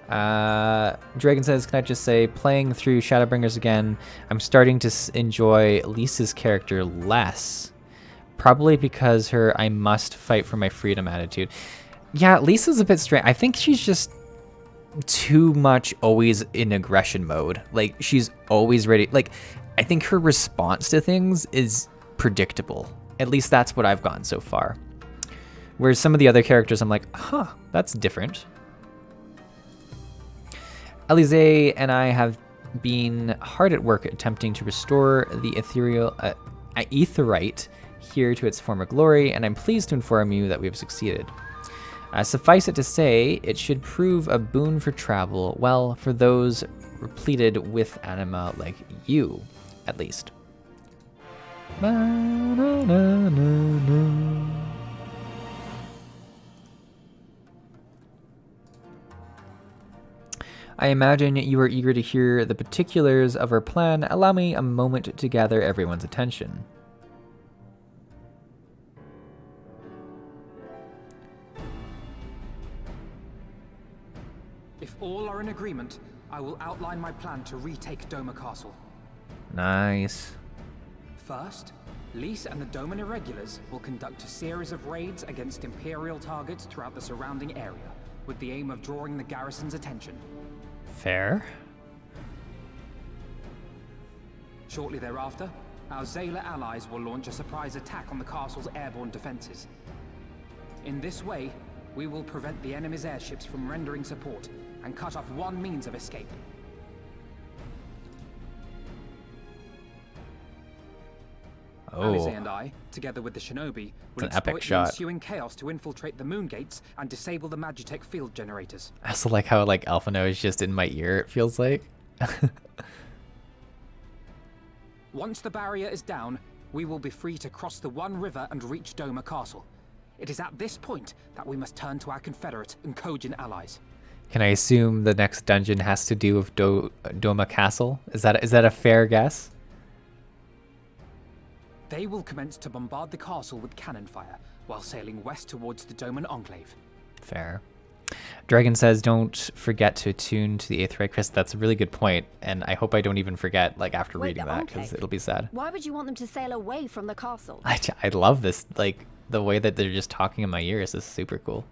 Dragon says, can I just say, playing through Shadowbringers again, I'm starting to enjoy Lisa's character less. Probably because her I must fight for my freedom attitude. Yeah, Lisa's a bit strange. I think she's just too much always in aggression mode. Like, she's always ready. Like, I think her response to things is predictable. At least that's what I've gotten so far. Whereas some of the other characters, I'm like, huh, that's different. Alize and I have been hard at work attempting to restore the Aetherite here to its former glory, and I'm pleased to inform you that we have succeeded. Suffice it to say, it should prove a boon for travel, well, for those repleted with anima like you, at least. I imagine you are eager to hear the particulars of our plan. Allow me a moment to gather everyone's attention. If all are in agreement, I will outline my plan to retake Doma Castle. Nice. First, Lys and the Doman Irregulars will conduct a series of raids against Imperial targets throughout the surrounding area, with the aim of drawing the garrison's attention. Fair. Shortly thereafter, our Zayla allies will launch a surprise attack on the castle's airborne defenses. In this way, we will prevent the enemy's airships from rendering support and cut off one means of escape. Alize and I, together with the shinobi, will exploit the ensuing chaos to infiltrate the moon gates and disable the Magitech field generators. I also like how, like, Alphino is just in my ear, it feels like. Once the barrier is down, we will be free to cross the One River and reach Doma Castle. It is at this point that we must turn to our Confederate and Kojin allies. Can I assume the next dungeon has to do with Doma Castle? Is that a fair guess? They will commence to bombard the castle with cannon fire, while sailing west towards the Doman Enclave. Fair. Dragon says, don't forget to attune to the Aetherite Crystal. That's a really good point, and I hope I don't even forget, like, after reading that, because it'll be sad. Why would you want them to sail away from the castle? I love this, like, the way that they're just talking in my ears is super cool.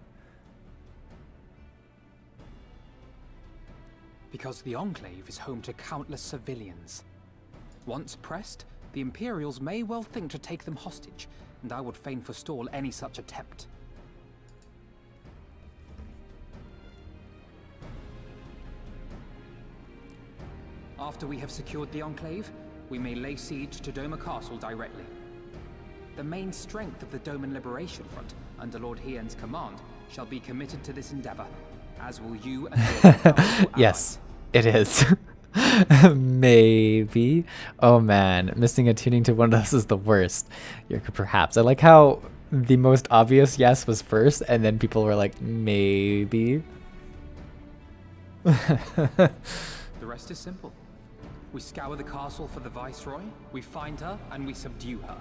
Because the Enclave is home to countless civilians. Once pressed, the Imperials may well think to take them hostage, and I would fain forestall any such attempt. After we have secured the Enclave, we may lay siege to Doma Castle directly. The main strength of the Doman Liberation Front, under Lord Hien's command, shall be committed to this endeavor, as will you and your Yes, it is. Maybe. Oh man, missing a tuning to one of those is the worst. Perhaps. I like how the most obvious yes was first, and then people were like, maybe. The rest is simple. We scour the castle for the Viceroy, we find her, and we subdue her.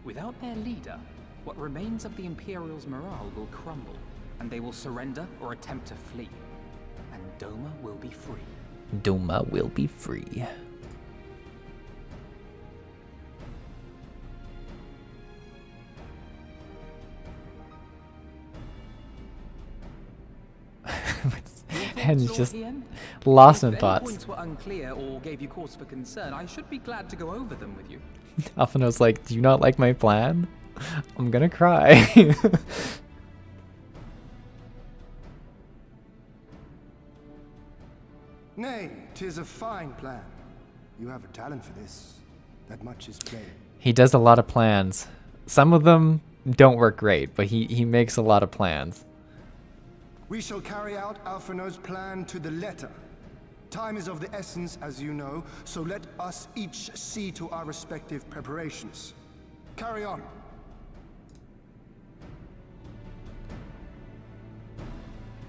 Without their leader, what remains of the Imperial's morale will crumble, and they will surrender or attempt to flee. And Doma will be free. Doma will be free. And it's just lost in thoughts. If any points were unclear or gave you cause for concern, I should be glad to go over them with you. Alphino's like, do you not like my plan? I'm gonna cry. Nay, 'tis a fine plan. You have a talent for this. That much is plain. He does a lot of plans. Some of them don't work great, but he makes a lot of plans. We shall carry out Alphino's plan to the letter. Time is of the essence, as you know, so let us each see to our respective preparations. Carry on.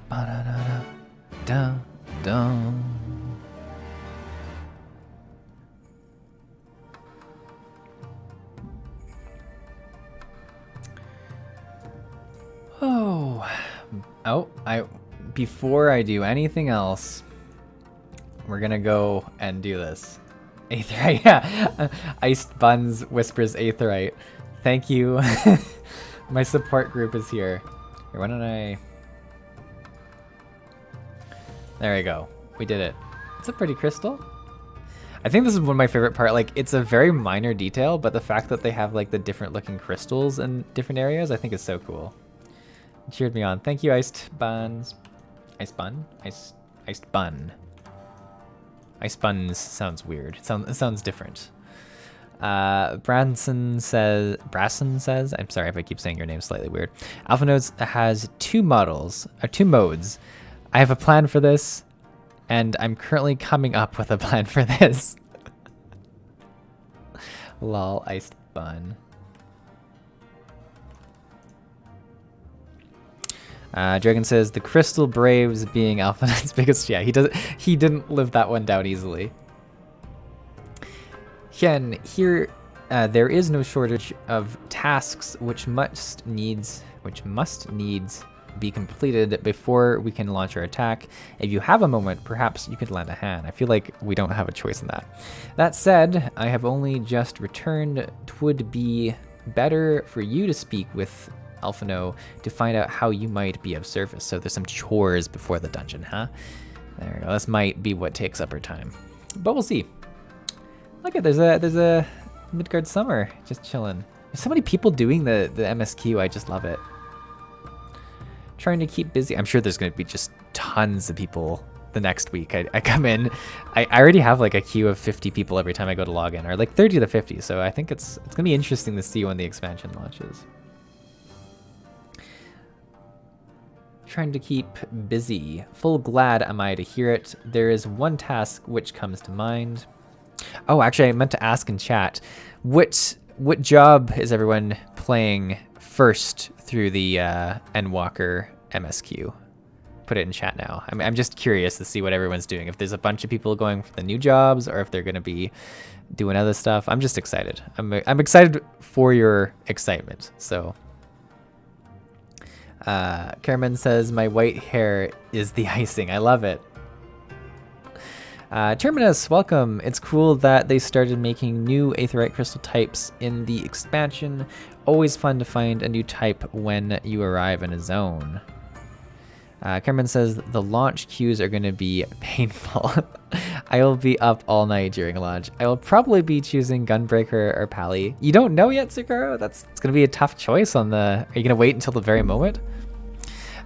Ba-da-da-da-da-dum. Before I do anything else, we're gonna go and do this. Aetherite, yeah. Iced Buns whispers Aetherite. Thank you. My support group is here. Here, why don't I... There we go. We did it. It's a pretty crystal. I think this is one of my favorite part. Like, it's a very minor detail, but the fact that they have like the different looking crystals in different areas, I think is so cool. It cheered me on. Thank you, Iced Buns. Iced Bun? Iced Bun. Iced Buns sounds weird. It sounds different. Brasson says, I'm sorry if I keep saying your name slightly weird. AlphaNodes has two modes. I have a plan for this, and I'm currently coming up with a plan for this. Lol, Iced Bun. Dragon says the Crystal Braves being AlphaNode's biggest. Yeah, he didn't live that one down easily. Hien, here there is no shortage of tasks which must needs be completed before we can launch our attack. If you have a moment, perhaps you could lend a hand. I feel like we don't have a choice in that. That said, I have only just returned. 'Twould be better for you to speak with Alphino to find out how you might be of service. So there's some chores before the dungeon, huh? There we go. This might be what takes up our time, but we'll see. Look at there's a Midgard Summer just chilling. There's so many people doing the MSQ. I just love it. Trying to keep busy. I'm sure there's going to be just tons of people the next week. I come in. I already have like a queue of 50 people every time I go to log in, or like 30 to 50. So I think it's going to be interesting to see when the expansion launches. Trying to keep busy. Full glad am I to hear it. There is one task which comes to mind. Oh, actually, I meant to ask in chat, what job is everyone playing first through the Endwalker MSQ? Put it in chat now. I'm just curious to see what everyone's doing. If there's a bunch of people going for the new jobs, or if they're going to be doing other stuff. I'm just excited. I'm excited for your excitement. So. Karaman says, my white hair is the icing. I love it. Terminus, welcome. It's cool that they started making new Aetherite crystal types in the expansion. Always fun to find a new type when you arrive in a zone. Karaman says, the launch queues are going to be painful. I will be up all night during launch. I will probably be choosing Gunbreaker or Pally. You don't know yet, Sakura? It's going to be a tough choice on the... Are you going to wait until the very moment?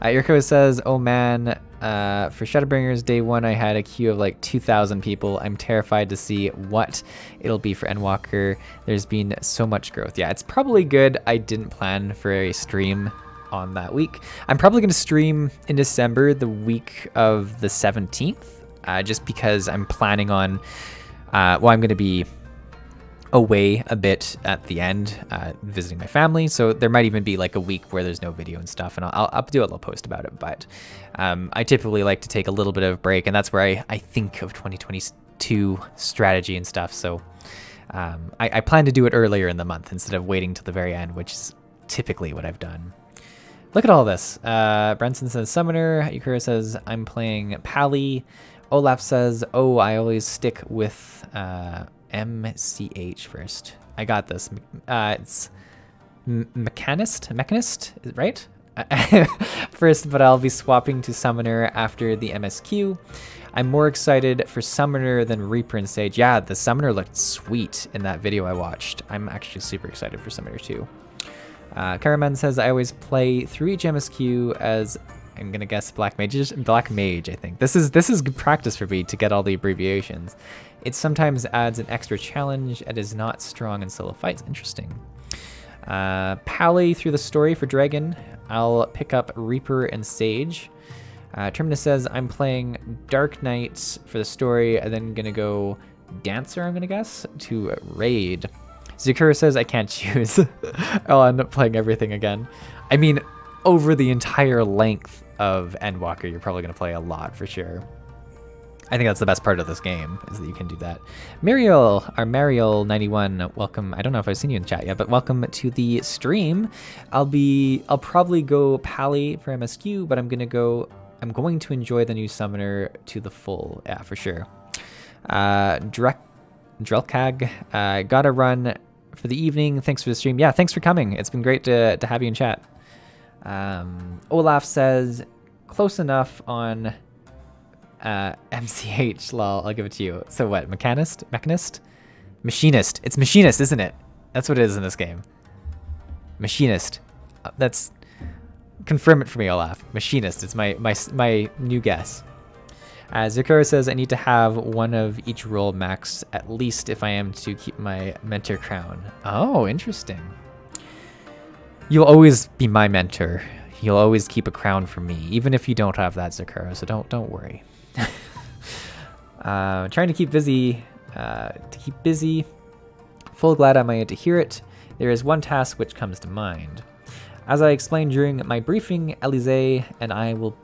Yurko says, oh man, for Shadowbringers Day 1, I had a queue of like 2,000 people. I'm terrified to see what it'll be for Endwalker. There's been so much growth. Yeah, it's probably good I didn't plan for a stream on that week. I'm probably going to stream in December, the week of the 17th, just because I'm planning on, I'm going to be away a bit at the end, visiting my family, so there might even be like a week where there's no video and stuff, and I'll do a little post about it. But I typically like to take a little bit of a break, and that's where I think of 2022 strategy and stuff. So I plan to do it earlier in the month instead of waiting till the very end, which is typically what I've done. Look at all this. Brenson says Summoner. Yukura says I'm playing Pally. Olaf says, oh, I always stick with MCH first. I got this. It's Mechanist, right? First, but I'll be swapping to Summoner after the MSQ. I'm more excited for Summoner than Reaper and Sage. Yeah, the Summoner looked sweet in that video I watched. I'm actually super excited for Summoner too. Karaman says I always play through each MSQ as I'm gonna guess Black Mage, I think. This is good practice for me to get all the abbreviations. It sometimes adds an extra challenge and is not strong in solo fights. Interesting. Pally through the story for Dragon. I'll pick up Reaper and Sage. Terminus says I'm playing Dark Knight for the story and then gonna go Dancer, I'm gonna guess, to Raid. Zakura says I can't choose. I'll end up playing everything again. I mean, over the entire length of Endwalker, you're probably going to play a lot for sure. I think that's the best part of this game, is that you can do that. Mariel91, welcome. I don't know if I've seen you in chat yet, but welcome to the stream. I'll probably go Pally for MSQ, but I'm going to enjoy the new Summoner to the full. Yeah, for sure. Drelkag, gotta run for the evening. Thanks for the stream. Yeah, thanks for coming. It's been great to have you in chat. Olaf says, close enough on MCH. Lol, I'll give it to you. So what, Mechanist? Machinist. It's Machinist, isn't it? That's what it is in this game. Machinist. That's... Confirm it for me, Olaf. Machinist. It's my new guess. Zakura says I need to have one of each role max at least if I am to keep my mentor crown. Oh, interesting. You'll always be my mentor. You'll always keep a crown for me, even if you don't have that, Zakura. So don't worry. Trying to keep busy. Full glad I might to hear it. There is one task which comes to mind. As I explained during my briefing, Elise and I will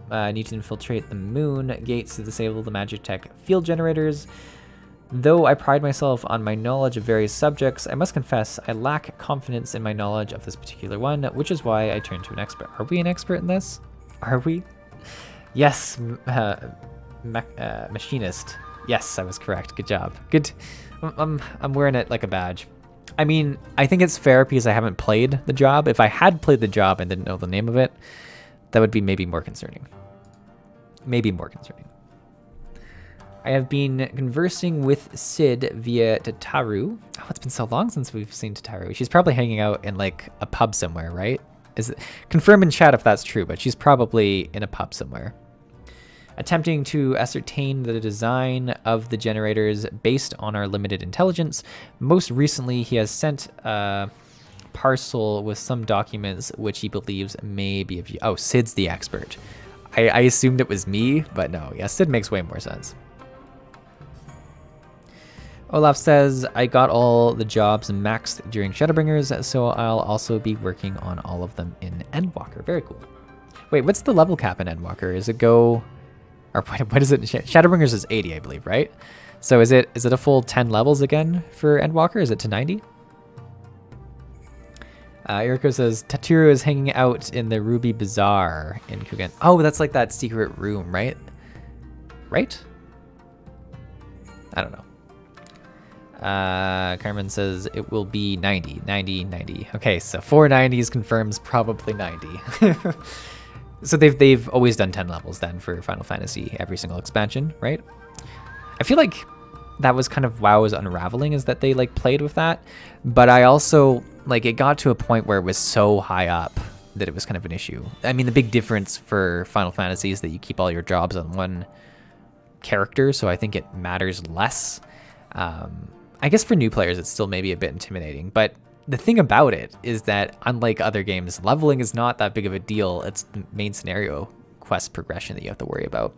need to infiltrate the moon gates to disable the Magitech field generators. Though I pride myself on my knowledge of various subjects, I must confess I lack confidence in my knowledge of this particular one, which is why I turned to an expert. Are we an expert in this? Are we? Yes, machinist. Yes, I was correct. Good job. Good. I'm wearing it like a badge. I mean, I think it's fair because I haven't played the job. If I had played the job and didn't know the name of it, that would be maybe more concerning. I have been conversing with Sid via Tataru. Oh, it's been so long since we've seen Tataru. She's probably hanging out in like a pub somewhere, right? Confirm in chat if that's true, but she's probably in a pub somewhere. Attempting to ascertain the design of the generators based on our limited intelligence. Most recently, he has sent a parcel with some documents which he believes may be of... Oh, Sid's the expert. I assumed it was me, but no. Yeah, Sid makes way more sense. Olaf says, I got all the jobs maxed during Shadowbringers, so I'll also be working on all of them in Endwalker. Very cool. Wait, what's the level cap in Endwalker? Is it go... Or what is it? Shadowbringers is 80, I believe, right? So is it a full 10 levels again for Endwalker? Is it to 90? Eriko says, Taturo is hanging out in the Ruby Bazaar in Kugan. Oh, that's like that secret room, right? Right? I don't know. Carmen says it will be 90. Okay, so 490s confirms probably 90. So they've always done 10 levels then for Final Fantasy, every single expansion, right? I feel like that was kind of WoW's unraveling, is that they like played with that. But I also, like, it got to a point where it was so high up that it was kind of an issue. I mean, the big difference for Final Fantasy is that you keep all your jobs on one character, so I think it matters less. I guess for new players, it's still maybe a bit intimidating, but the thing about it is that unlike other games, leveling is not that big of a deal. It's the main scenario quest progression that you have to worry about.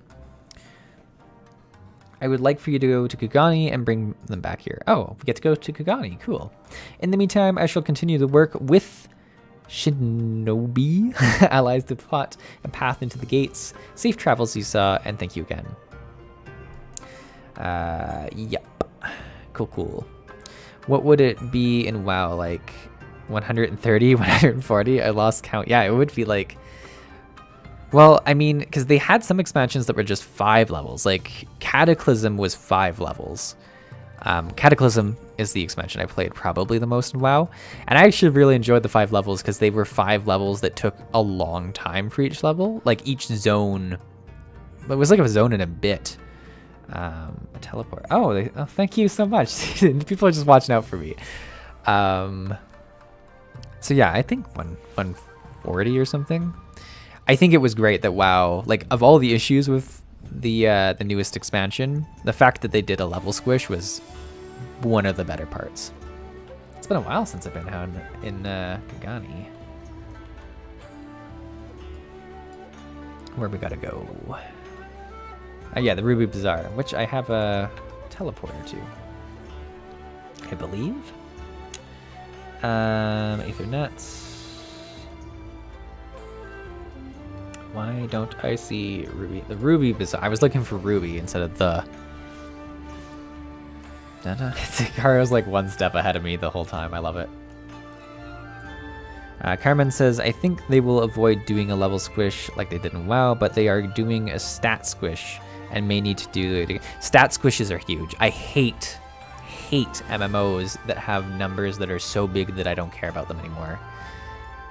I would like for you to go to Kugani and bring them back here. Oh, we get to go to Kugani. Cool. In the meantime, I shall continue to work with Shinobi allies to plot a path into the gates. Safe travels, Csaw, and thank you again. Yep. Cool. What would it be in WoW? Like 130, 140. I lost count. Yeah, it would be like, well, I mean, because they had some expansions that were just 5 levels. Like Cataclysm was 5 levels. Cataclysm is the expansion I played probably the most in WoW, and I actually really enjoyed the 5 levels because they were 5 levels that took a long time for each level. Like each zone, it was like a zone and a bit. A teleport. Oh, thank you so much. People are just watching out for me. So yeah, I think 140 or something. I think it was great that WoW, like of all the issues with the newest expansion, the fact that they did a level squish was one of the better parts. It's been a while since I've been down in Kagani. Where we gotta go? Yeah, the Ruby Bazaar, which I have a teleporter to, I believe. Ethernet. Why don't I see Ruby? The Ruby Bazaar. I was looking for Ruby instead of the. Cario's like one step ahead of me the whole time. I love it. Carmen says, I think they will avoid doing a level squish like they did in WoW, but they are doing a stat squish and may need to do it. Stat squishes are huge. I hate MMOs that have numbers that are so big that I don't care about them anymore.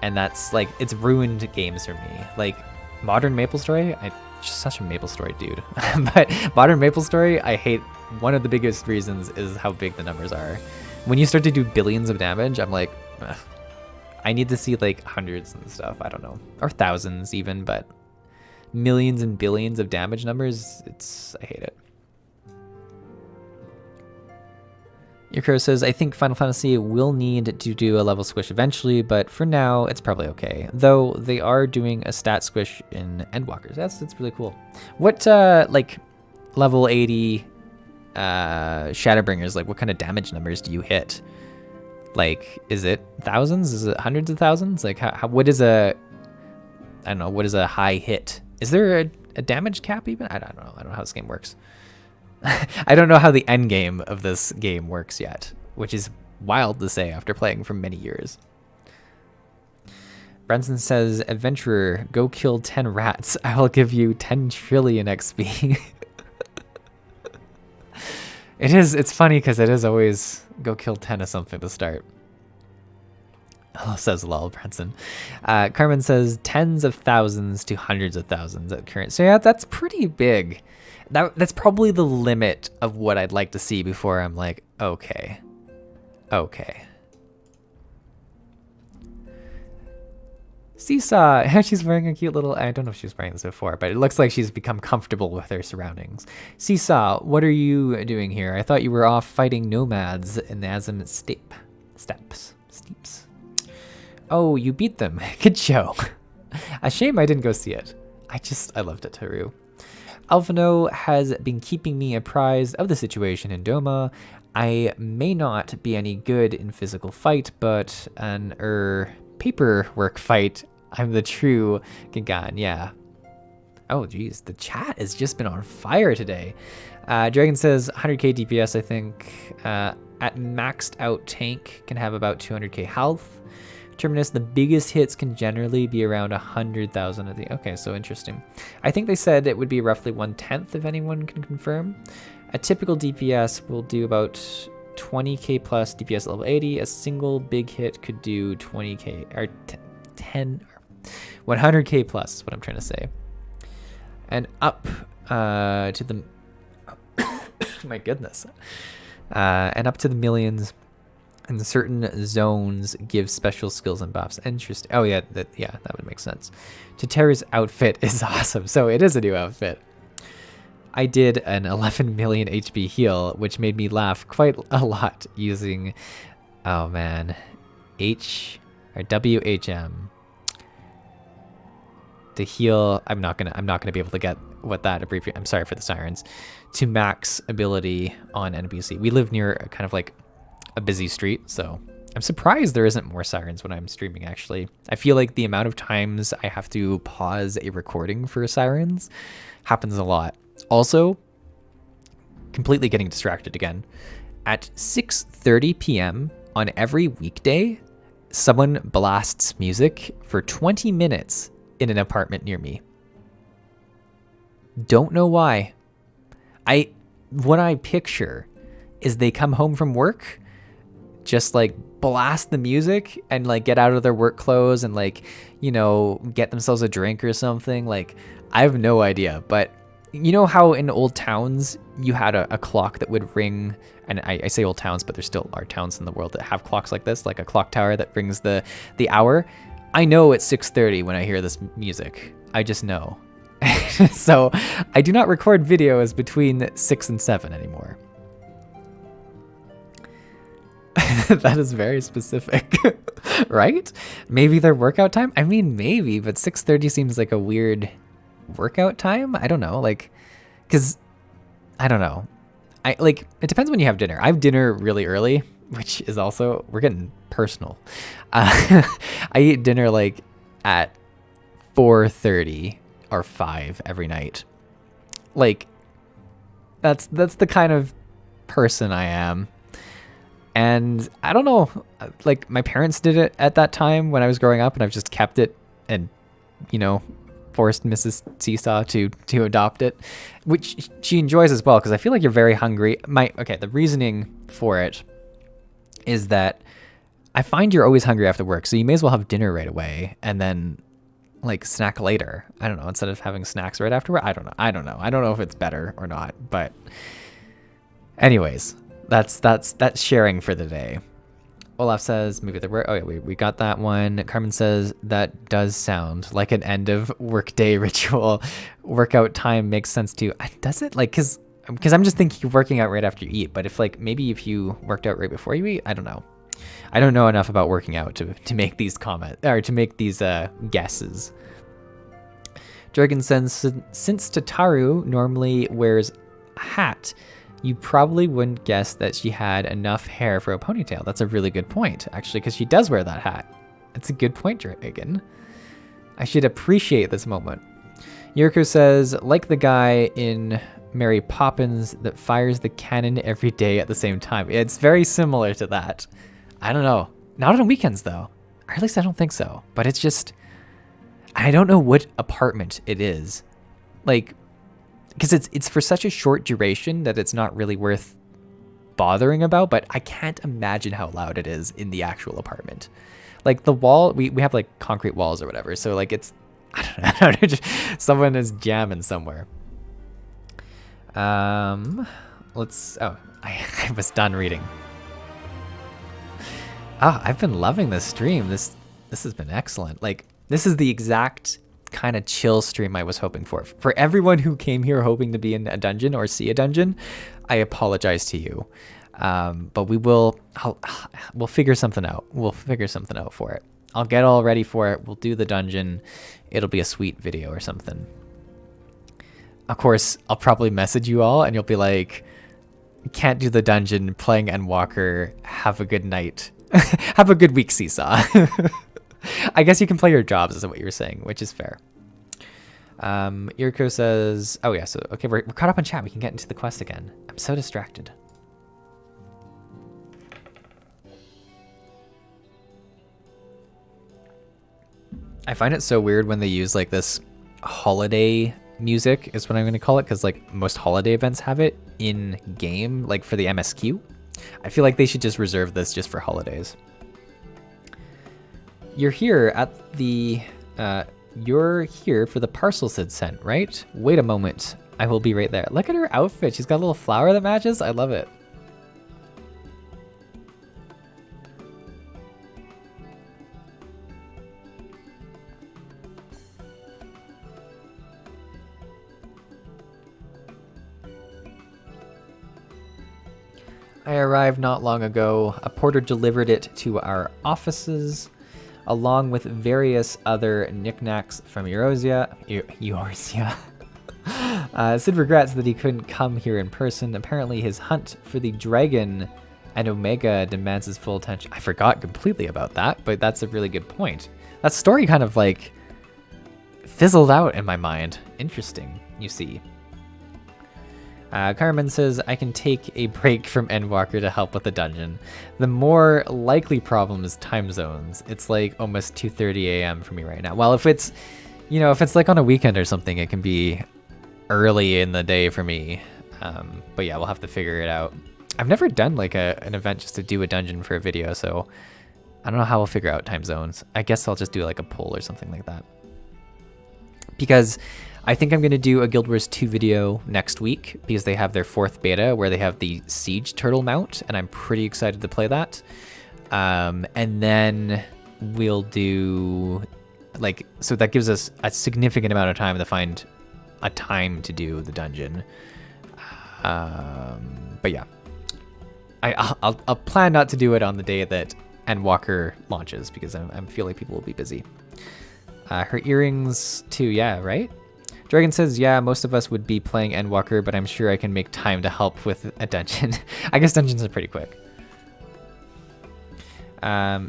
And that's like, it's ruined games for me. Like Modern MapleStory, I'm just such a MapleStory dude. But Modern MapleStory, I hate. One of the biggest reasons is how big the numbers are. When you start to do billions of damage, I'm like, ugh. I need to see like hundreds and stuff. I don't know, or thousands even, but millions and billions of damage numbers, I hate it. Yukiro says, I think Final Fantasy will need to do a level squish eventually, but for now, it's probably okay. Though they are doing a stat squish in Endwalkers. That's really cool. What, like, level 80 Shadowbringers, like, what kind of damage numbers do you hit? Like, is it thousands? Is it hundreds of thousands? Like, what is I don't know, what is a high hit? Is there a damage cap even? I don't know. I don't know how this game works. I don't know how the end game of this game works yet, which is wild to say after playing for many years. Branson says, Adventurer, go kill 10 rats. I will give you 10 trillion XP. It's funny because it is always go kill 10 of something to start. Oh, says lol, Branson. Carmen says tens of thousands to hundreds of thousands at current. So yeah, that's pretty big. That's probably the limit of what I'd like to see before I'm like, okay. Seesaw, she's wearing a cute little, I don't know if she was wearing this before, but it looks like she's become comfortable with her surroundings. Seesaw, what are you doing here? I thought you were off fighting nomads in the Azim steppes. Oh, you beat them. Good show. A shame I didn't go see it. I loved it, Haru. Alphino has been keeping me apprised of the situation in Doma. I may not be any good in physical fight, but an paperwork fight, I'm the true Gigan, yeah. Oh geez, the chat has just been on fire today. Dragon says 100k DPS, I think. At maxed out tank can have about 200k health. Terminus, the biggest hits can generally be around 100,000 of the. Okay, so interesting. I think they said it would be roughly 1/10 if anyone can confirm. A typical DPS will do about 20k plus DPS level 80. A single big hit could do 20k or 100k plus is what I'm trying to say. And up to the my goodness, and up to the millions. And certain zones give special skills and buffs. Interesting. Oh yeah, that would make sense. Teteru's outfit is awesome. So it is a new outfit. I did an 11 million HP heal, which made me laugh quite a lot using, oh man, WHM. To heal, I'm not gonna be able to get what that abbreviate. I'm sorry for the sirens. To max ability on NPC. We live near kind of like a busy street, so I'm surprised there isn't more sirens when I'm streaming, actually. I feel like the amount of times I have to pause a recording for sirens happens a lot. Also, completely getting distracted again. At 6:30 p.m. on every weekday, someone blasts music for 20 minutes in an apartment near me. Don't know why. What I picture is they come home from work, just like blast the music and like get out of their work clothes and like, you know, get themselves a drink or something. Like, I have no idea, but you know how in old towns you had a clock that would ring, and I say old towns, but there still are towns in the world that have clocks like this, like a clock tower that rings the hour. I know it's 6:30 when I hear this music. I just know. So I do not record videos between 6 and 7 anymore. That is very specific, right? Maybe their workout time? I mean, maybe, but 6:30 seems like a weird workout time. I don't know, like, because I don't know. It depends when you have dinner. I have dinner really early, which is also, we're getting personal. I eat dinner like at 4:30 or 5 every night. Like, that's the kind of person I am. And I don't know, like, my parents did it at that time when I was growing up, and I've just kept it and, you know, forced Mrs. Csaw to adopt it, which she enjoys as well, because I feel like you're very hungry. The reasoning for it is that I find you're always hungry after work, so you may as well have dinner right away and then like snack later. I don't know, instead of having snacks right after work. I don't know. I don't know if it's better or not, but anyways, that's sharing for the day. Olaf says maybe there were. Oh yeah, we got that one. Carmen says that does sound like an end of workday ritual. Workout time makes sense too. Does it? Like, cause I'm just thinking of working out right after you eat. But if you worked out right before you eat, I don't know. I don't know enough about working out to make these comments or to make these guesses. Dragon says since Tataru normally wears a hat, you probably wouldn't guess that she had enough hair for a ponytail. That's a really good point, actually, because she does wear that hat. It's a good point, Dragon. I should appreciate this moment. Yuriko says, like the guy in Mary Poppins that fires the cannon every day at the same time. It's very similar to that. I don't know. Not on weekends, though. Or at least I don't think so. But it's just, I don't know what apartment it is. Like, because it's for such a short duration that it's not really worth bothering about, but I can't imagine how loud it is in the actual apartment. Like the wall, we have like concrete walls or whatever, so like it's, I don't know, just someone is jamming somewhere. I was done reading. I've been loving this stream. This has been excellent. Like, this is the exact kind of chill stream I was hoping for. For everyone who came here hoping to be in a dungeon or see a dungeon, I apologize to you. But we'll figure something out. We'll figure something out for it. I'll get all ready for it. We'll do the dungeon. It'll be a sweet video or something. Of course, I'll probably message you all and you'll be like, can't do the dungeon, playing Endwalker, have a good night. Have a good week, Seesaw. I guess you can play your jobs, is what you were saying, which is fair. Yuriko says, oh yeah, so okay, we're caught up on chat. We can get into the quest again. I'm so distracted. I find it so weird when they use like this holiday music is what I'm going to call it, because like most holiday events have it in game, like for the MSQ. I feel like they should just reserve this just for holidays. You're here at the, you're here for the parcel Sid sent, right? Wait a moment. I will be right there. Look at her outfit. She's got a little flower that matches. I love it. I arrived not long ago. A porter delivered it to our offices, along with various other knickknacks from Eorzea. Sid regrets that he couldn't come here in person. Apparently his hunt for the dragon and Omega demands his full attention. I forgot completely about that, but that's a really good point. That story kind of like fizzled out in my mind. Interesting, you see. Carmen says, I can take a break from Endwalker to help with the dungeon. The more likely problem is time zones. It's like almost 2:30 a.m. for me right now. Well, if it's, you know, if it's like on a weekend or something, it can be early in the day for me. But yeah, we'll have to figure it out. I've never done like an event just to do a dungeon for a video, so I don't know how we'll figure out time zones. I guess I'll just do like a poll or something like that. Because I think I'm going to do a Guild Wars 2 video next week because they have their 4th beta where they have the Siege Turtle mount, and I'm pretty excited to play that. And then we'll do like, so that gives us a significant amount of time to find a time to do the dungeon. But yeah, I'll plan not to do it on the day that Endwalker launches because I feel like people will be busy. Her earrings too, yeah, right? Dragon says, yeah, most of us would be playing Endwalker, but I'm sure I can make time to help with a dungeon. I guess dungeons are pretty quick.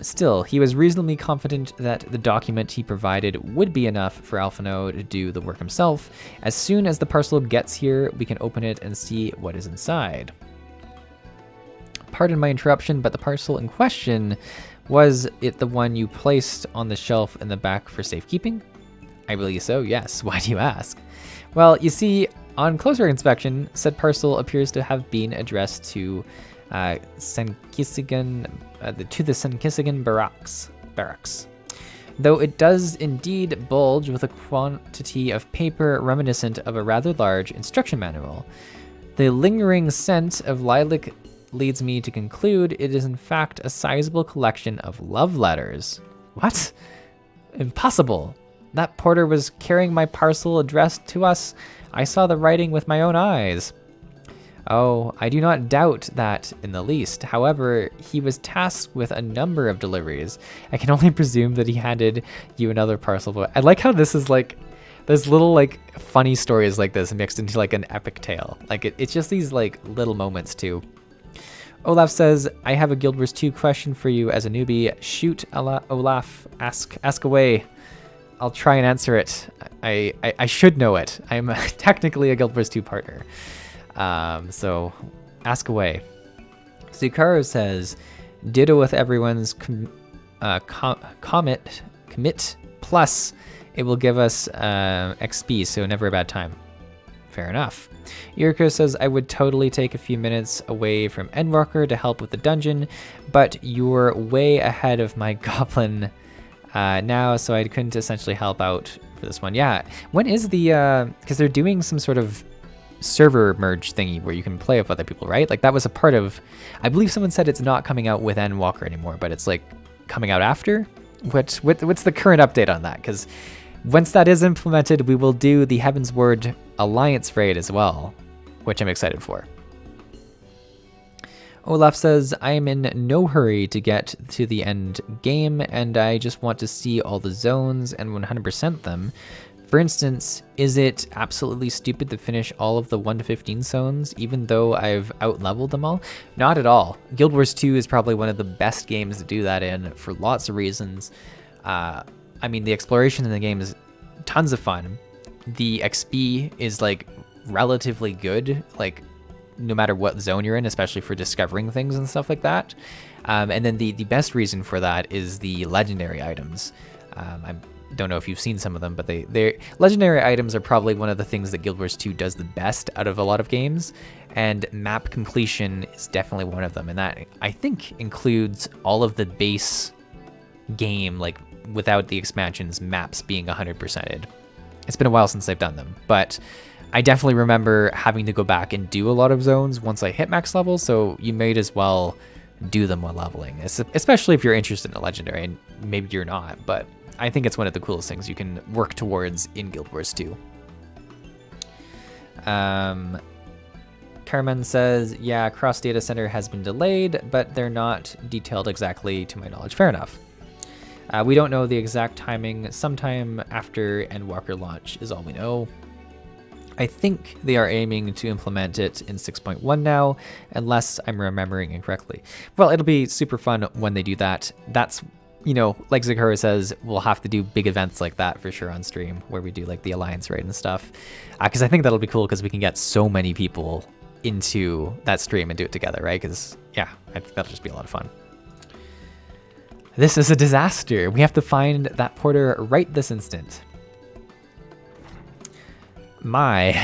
Still, he was reasonably confident that the document he provided would be enough for Alphino to do the work himself. As soon as the parcel gets here, we can open it and see what is inside. Pardon my interruption, but the parcel in question, was it the one you placed on the shelf in the back for safekeeping? I believe so, yes. Why do you ask? Well, you see, on closer inspection, said parcel appears to have been addressed to Senkisigan, to the Senkisigan barracks. Though it does indeed bulge with a quantity of paper reminiscent of a rather large instruction manual. The lingering scent of lilac leads me to conclude it is in fact a sizable collection of love letters. What? Impossible. That porter was carrying my parcel addressed to us. I saw the writing with my own eyes. Oh, I do not doubt that in the least. However, he was tasked with a number of deliveries. I can only presume that he handed you another parcel. But I like how this is like, there's little like funny stories like this mixed into like an epic tale. Like it's just these like little moments too. Olaf says, I have a Guild Wars 2 question for you as a newbie. Shoot, Olaf, ask away. I'll try and answer it. I should know it. I'm technically a Guild Wars 2 partner. So ask away. Zucaro says, ditto with everyone's commit plus it will give us XP, so never a bad time. Fair enough. Yuriko says, I would totally take a few minutes away from Endwalker to help with the dungeon, but you're way ahead of my goblin now, so I couldn't essentially help out for this one. Yeah, when is the, because they're doing some sort of server merge thingy where you can play with other people, right? Like that was a part of, I believe someone said it's not coming out with Endwalker anymore, but it's like coming out after? What's the current update on that? Because once that is implemented, we will do the Heavensward Alliance raid as well, which I'm excited for. Olaf says, I am in no hurry to get to the end game, and I just want to see all the zones and 100% them. For instance, is it absolutely stupid to finish all of the 1 to 15 zones, even though I've out-leveled them all? Not at all. Guild Wars 2 is probably one of the best games to do that in for lots of reasons. I mean, the exploration in the game is tons of fun. The XP is like relatively good, like no matter what zone you're in, especially for discovering things and stuff like that. And then the best reason for that is the legendary items. I don't know if you've seen some of them, but they're legendary items are probably one of the things that Guild Wars 2 does the best out of a lot of games, and map completion is definitely one of them. And that, I think, includes all of the base game, like without the expansions, maps being 100%ed. It's been a while since I've done them, but I definitely remember having to go back and do a lot of zones once I hit max level, so you might as well do them while leveling, especially if you're interested in a legendary, and maybe you're not, but I think it's one of the coolest things you can work towards in Guild Wars 2. Carmen says, yeah, Cross Data Center has been delayed, but they're not detailed exactly to my knowledge. Fair enough. We don't know the exact timing. Sometime after Endwalker launch is all we know. I think they are aiming to implement it in 6.1 now, unless I'm remembering incorrectly. Well, it'll be super fun when they do that. That's you know, like Zakura says, we'll have to do big events like that for sure on stream, where we do like the Alliance raid and stuff. Because I think that'll be cool, because we can get so many people into that stream and do it together, right? Because, yeah, I think that'll just be a lot of fun. This is a disaster. We have to find that porter right this instant.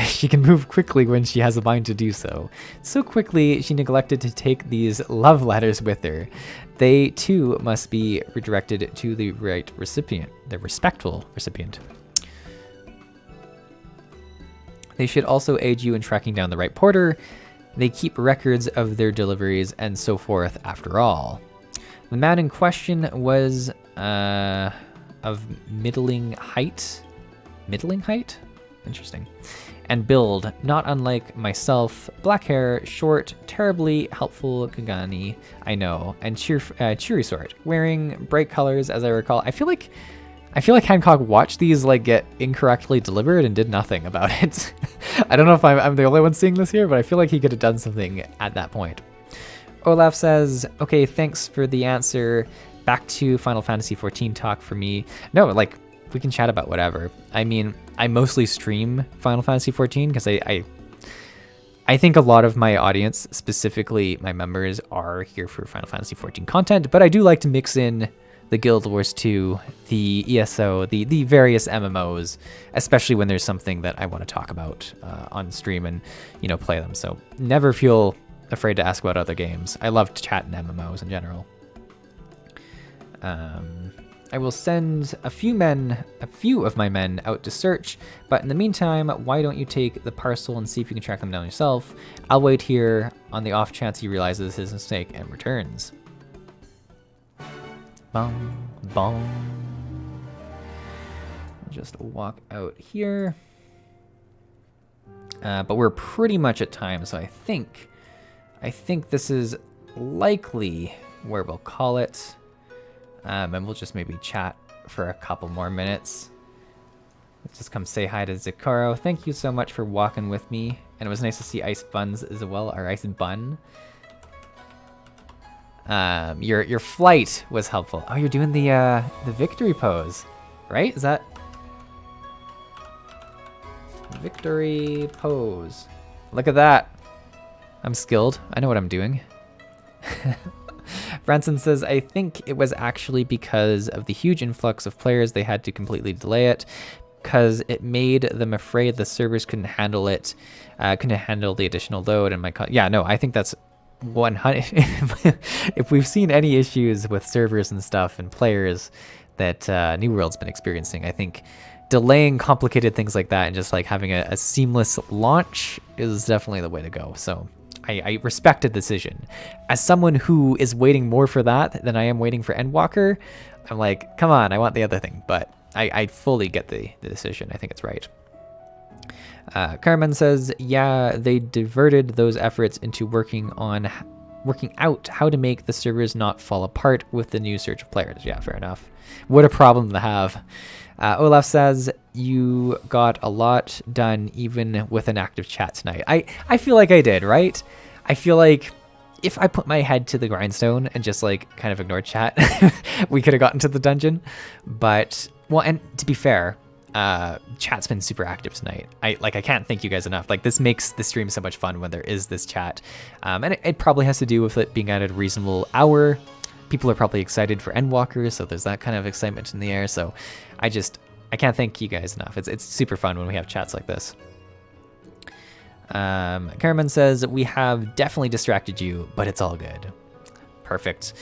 She can move quickly when she has a mind to do so. So quickly, she neglected to take these love letters with her. They, too, must be redirected to the right recipient, the respectful recipient. They should also aid you in tracking down the right porter. They keep records of their deliveries and so forth, after all. The man in question was of middling height. Middling height? Interesting. And build, not unlike myself. Black hair, short, terribly helpful Kagani, I know, and cheery sort. Wearing bright colors, as I recall. I feel like Hancock watched these like get incorrectly delivered and did nothing about it. I don't know if I'm the only one seeing this here, but I feel like he could have done something at that point. Olaf says, okay, thanks for the answer. Back to Final Fantasy XIV talk for me. No, like, we can chat about whatever. I mean, I mostly stream Final Fantasy XIV because I think a lot of my audience, specifically my members, are here for Final Fantasy XIV content, but I do like to mix in the Guild Wars 2, the ESO, the various MMOs, especially when there's something that I want to talk about on stream and, you know, play them. So never feel afraid to ask about other games. I love to chat in MMOs in general. I will send a few of my men out to search, but in the meantime, why don't you take the parcel and see if you can track them down yourself? I'll wait here on the off chance he realizes his mistake and returns. Bong, bong. Just walk out here. But we're pretty much at time, so I think this is likely where we'll call it. And we'll just maybe chat for a couple more minutes. Let's just come say hi to Zakaro. Thank you so much for walking with me. And it was nice to see Ice Buns as well, or Ice Bun. Your flight was helpful. Oh, you're doing the victory pose, right? Is that victory pose? Look at that. I'm skilled. I know what I'm doing. Branson says, I think it was actually because of the huge influx of players they had to completely delay it, because it made them afraid the servers couldn't handle it, couldn't handle the additional load. And yeah, no, I think that's 100. If we've seen any issues with servers and stuff and players that New World's been experiencing, I think delaying complicated things like that and just like having a seamless launch is definitely the way to go. So I respect the decision. As someone who is waiting more for that than I am waiting for Endwalker, I'm like, come on, I want the other thing. But I fully get the decision. I think it's right. Carmen says, yeah, they diverted those efforts into working out how to make the servers not fall apart with the new surge of players. Yeah, fair enough. What a problem to have. Olaf says, you got a lot done even with an active chat tonight. I feel like I did, right? I feel like if I put my head to the grindstone and just like kind of ignored chat, we could have gotten to the dungeon. But, well, and to be fair, chat's been super active tonight. I can't thank you guys enough. Like, this makes the stream so much fun when there is this chat. And it probably has to do with it being at a reasonable hour. People are probably excited for Endwalker, so there's that kind of excitement in the air. So I can't thank you guys enough. It's super fun when we have chats like this. Karaman says, we have definitely distracted you, but it's all good. Perfect.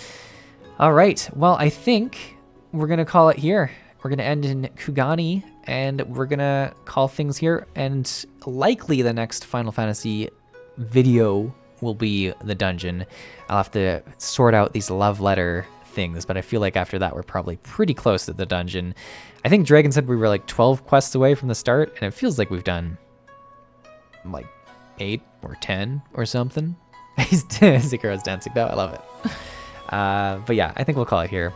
All right. Well, I think we're going to call it here. We're going to end in Kugani, and we're going to call things here. And likely the next Final Fantasy video will be the dungeon. I'll have to sort out these love letter things, but I feel like after that we're probably pretty close to the dungeon. I think Dragon said we were like 12 quests away from the start, and it feels like we've done like 8 or 10 or something. Zikaro's dancing now. I love it. But yeah, I think we'll call it here.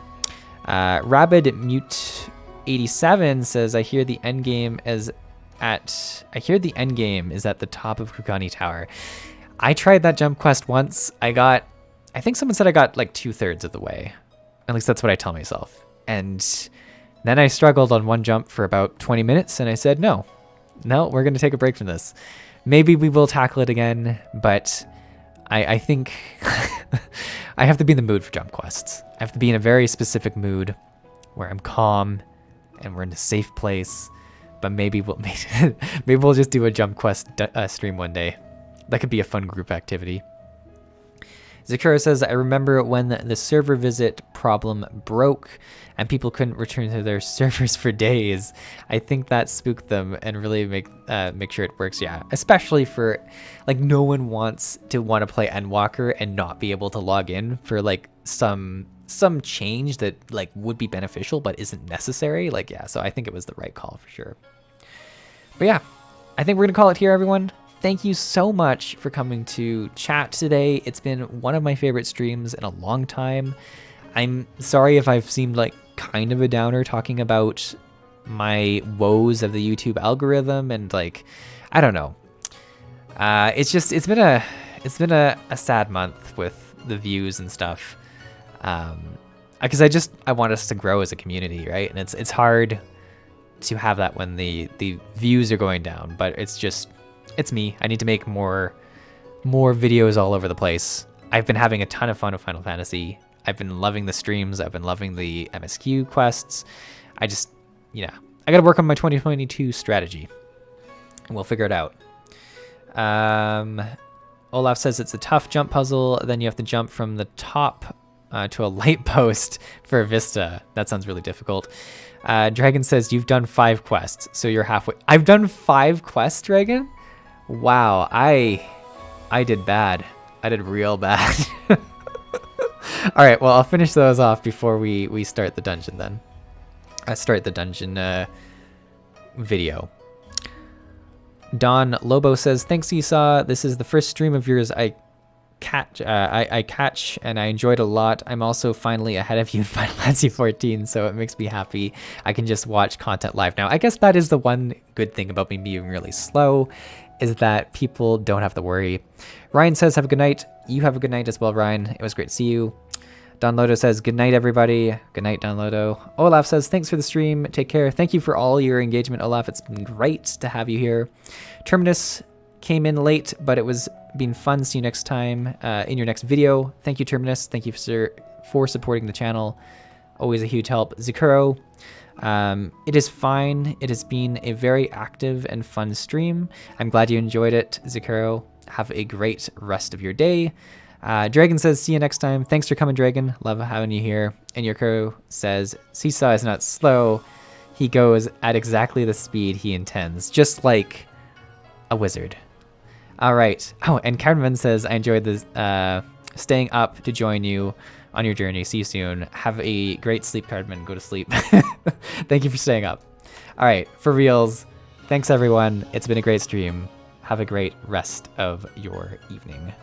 Rabid Mute 87 says, I hear the end game is at the top of Kugani Tower. I tried that jump quest once. I think someone said I got like 2/3 of the way. At least that's what I tell myself. And then I struggled on one jump for about 20 minutes, and I said, no, we're going to take a break from this. Maybe we will tackle it again, but I think I have to be in the mood for jump quests. I have to be in a very specific mood where I'm calm and we're in a safe place. But maybe we'll just do a jump quest stream one day. That could be a fun group activity. Zakura says, I remember when the server visit problem broke and people couldn't return to their servers for days. I think that spooked them and really make sure it works. Yeah, especially for, like, no one wants to play Endwalker and not be able to log in for, like, some change that, like, would be beneficial but isn't necessary. Like, yeah, so I think it was the right call for sure. But yeah, I think we're gonna call it here, everyone. Thank you so much for coming to chat today. It's been one of my favorite streams in a long time. I'm sorry if I've seemed like kind of a downer talking about my woes of the YouTube algorithm and, like, I don't know. It's been a sad month with the views and stuff. Because I want us to grow as a community, right? And it's hard to have that when the views are going down, but it's me. I need to make more videos all over the place. I've been having a ton of fun with Final Fantasy. I've been loving the streams. I've been loving the MSQ quests. I gotta work on my 2022 strategy, and we'll figure it out. Olaf says it's a tough jump puzzle. Then you have to jump from the top to a light post for a vista. That sounds really difficult. Dragon says you've done 5 quests, so you're halfway. I've done 5 quests, Dragon? Wow, I did bad. I did real bad. All right, well, I'll finish those off before we start the dungeon then. I start the dungeon video. Don Lobo says, thanks, Esau. This is the first stream of yours I catch and I enjoyed a lot. I'm also finally ahead of you in Final Fantasy 14, so it makes me happy. I can just watch content live now. I guess that is the one good thing about me being really slow, is that people don't have to worry. Ryan says, have a good night. You have a good night as well, Ryan. It was great to see you. Don Lodo says, good night, everybody. Good night, Don Lodo. Olaf says, thanks for the stream. Take care. Thank you for all your engagement, Olaf. It's been great to have you here. Terminus came in late, but it was been fun. See you next time in your next video. Thank you, Terminus. Thank you for supporting the channel. Always a huge help. Zakuro, it is fine. It has been a very active and fun stream. I'm glad you enjoyed it, Zakuro. Have a great rest of your day. Dragon says, see you next time. Thanks for coming, Dragon. Love having you here. And Yurko says, Seesaw is not slow. He goes at exactly the speed he intends, just like a wizard. All right. Oh, and Cardman says, I enjoyed this, staying up to join you on your journey. See you soon. Have a great sleep, Cardman. Go to sleep. Thank you for staying up. All right, for reals. Thanks, everyone. It's been a great stream. Have a great rest of your evening.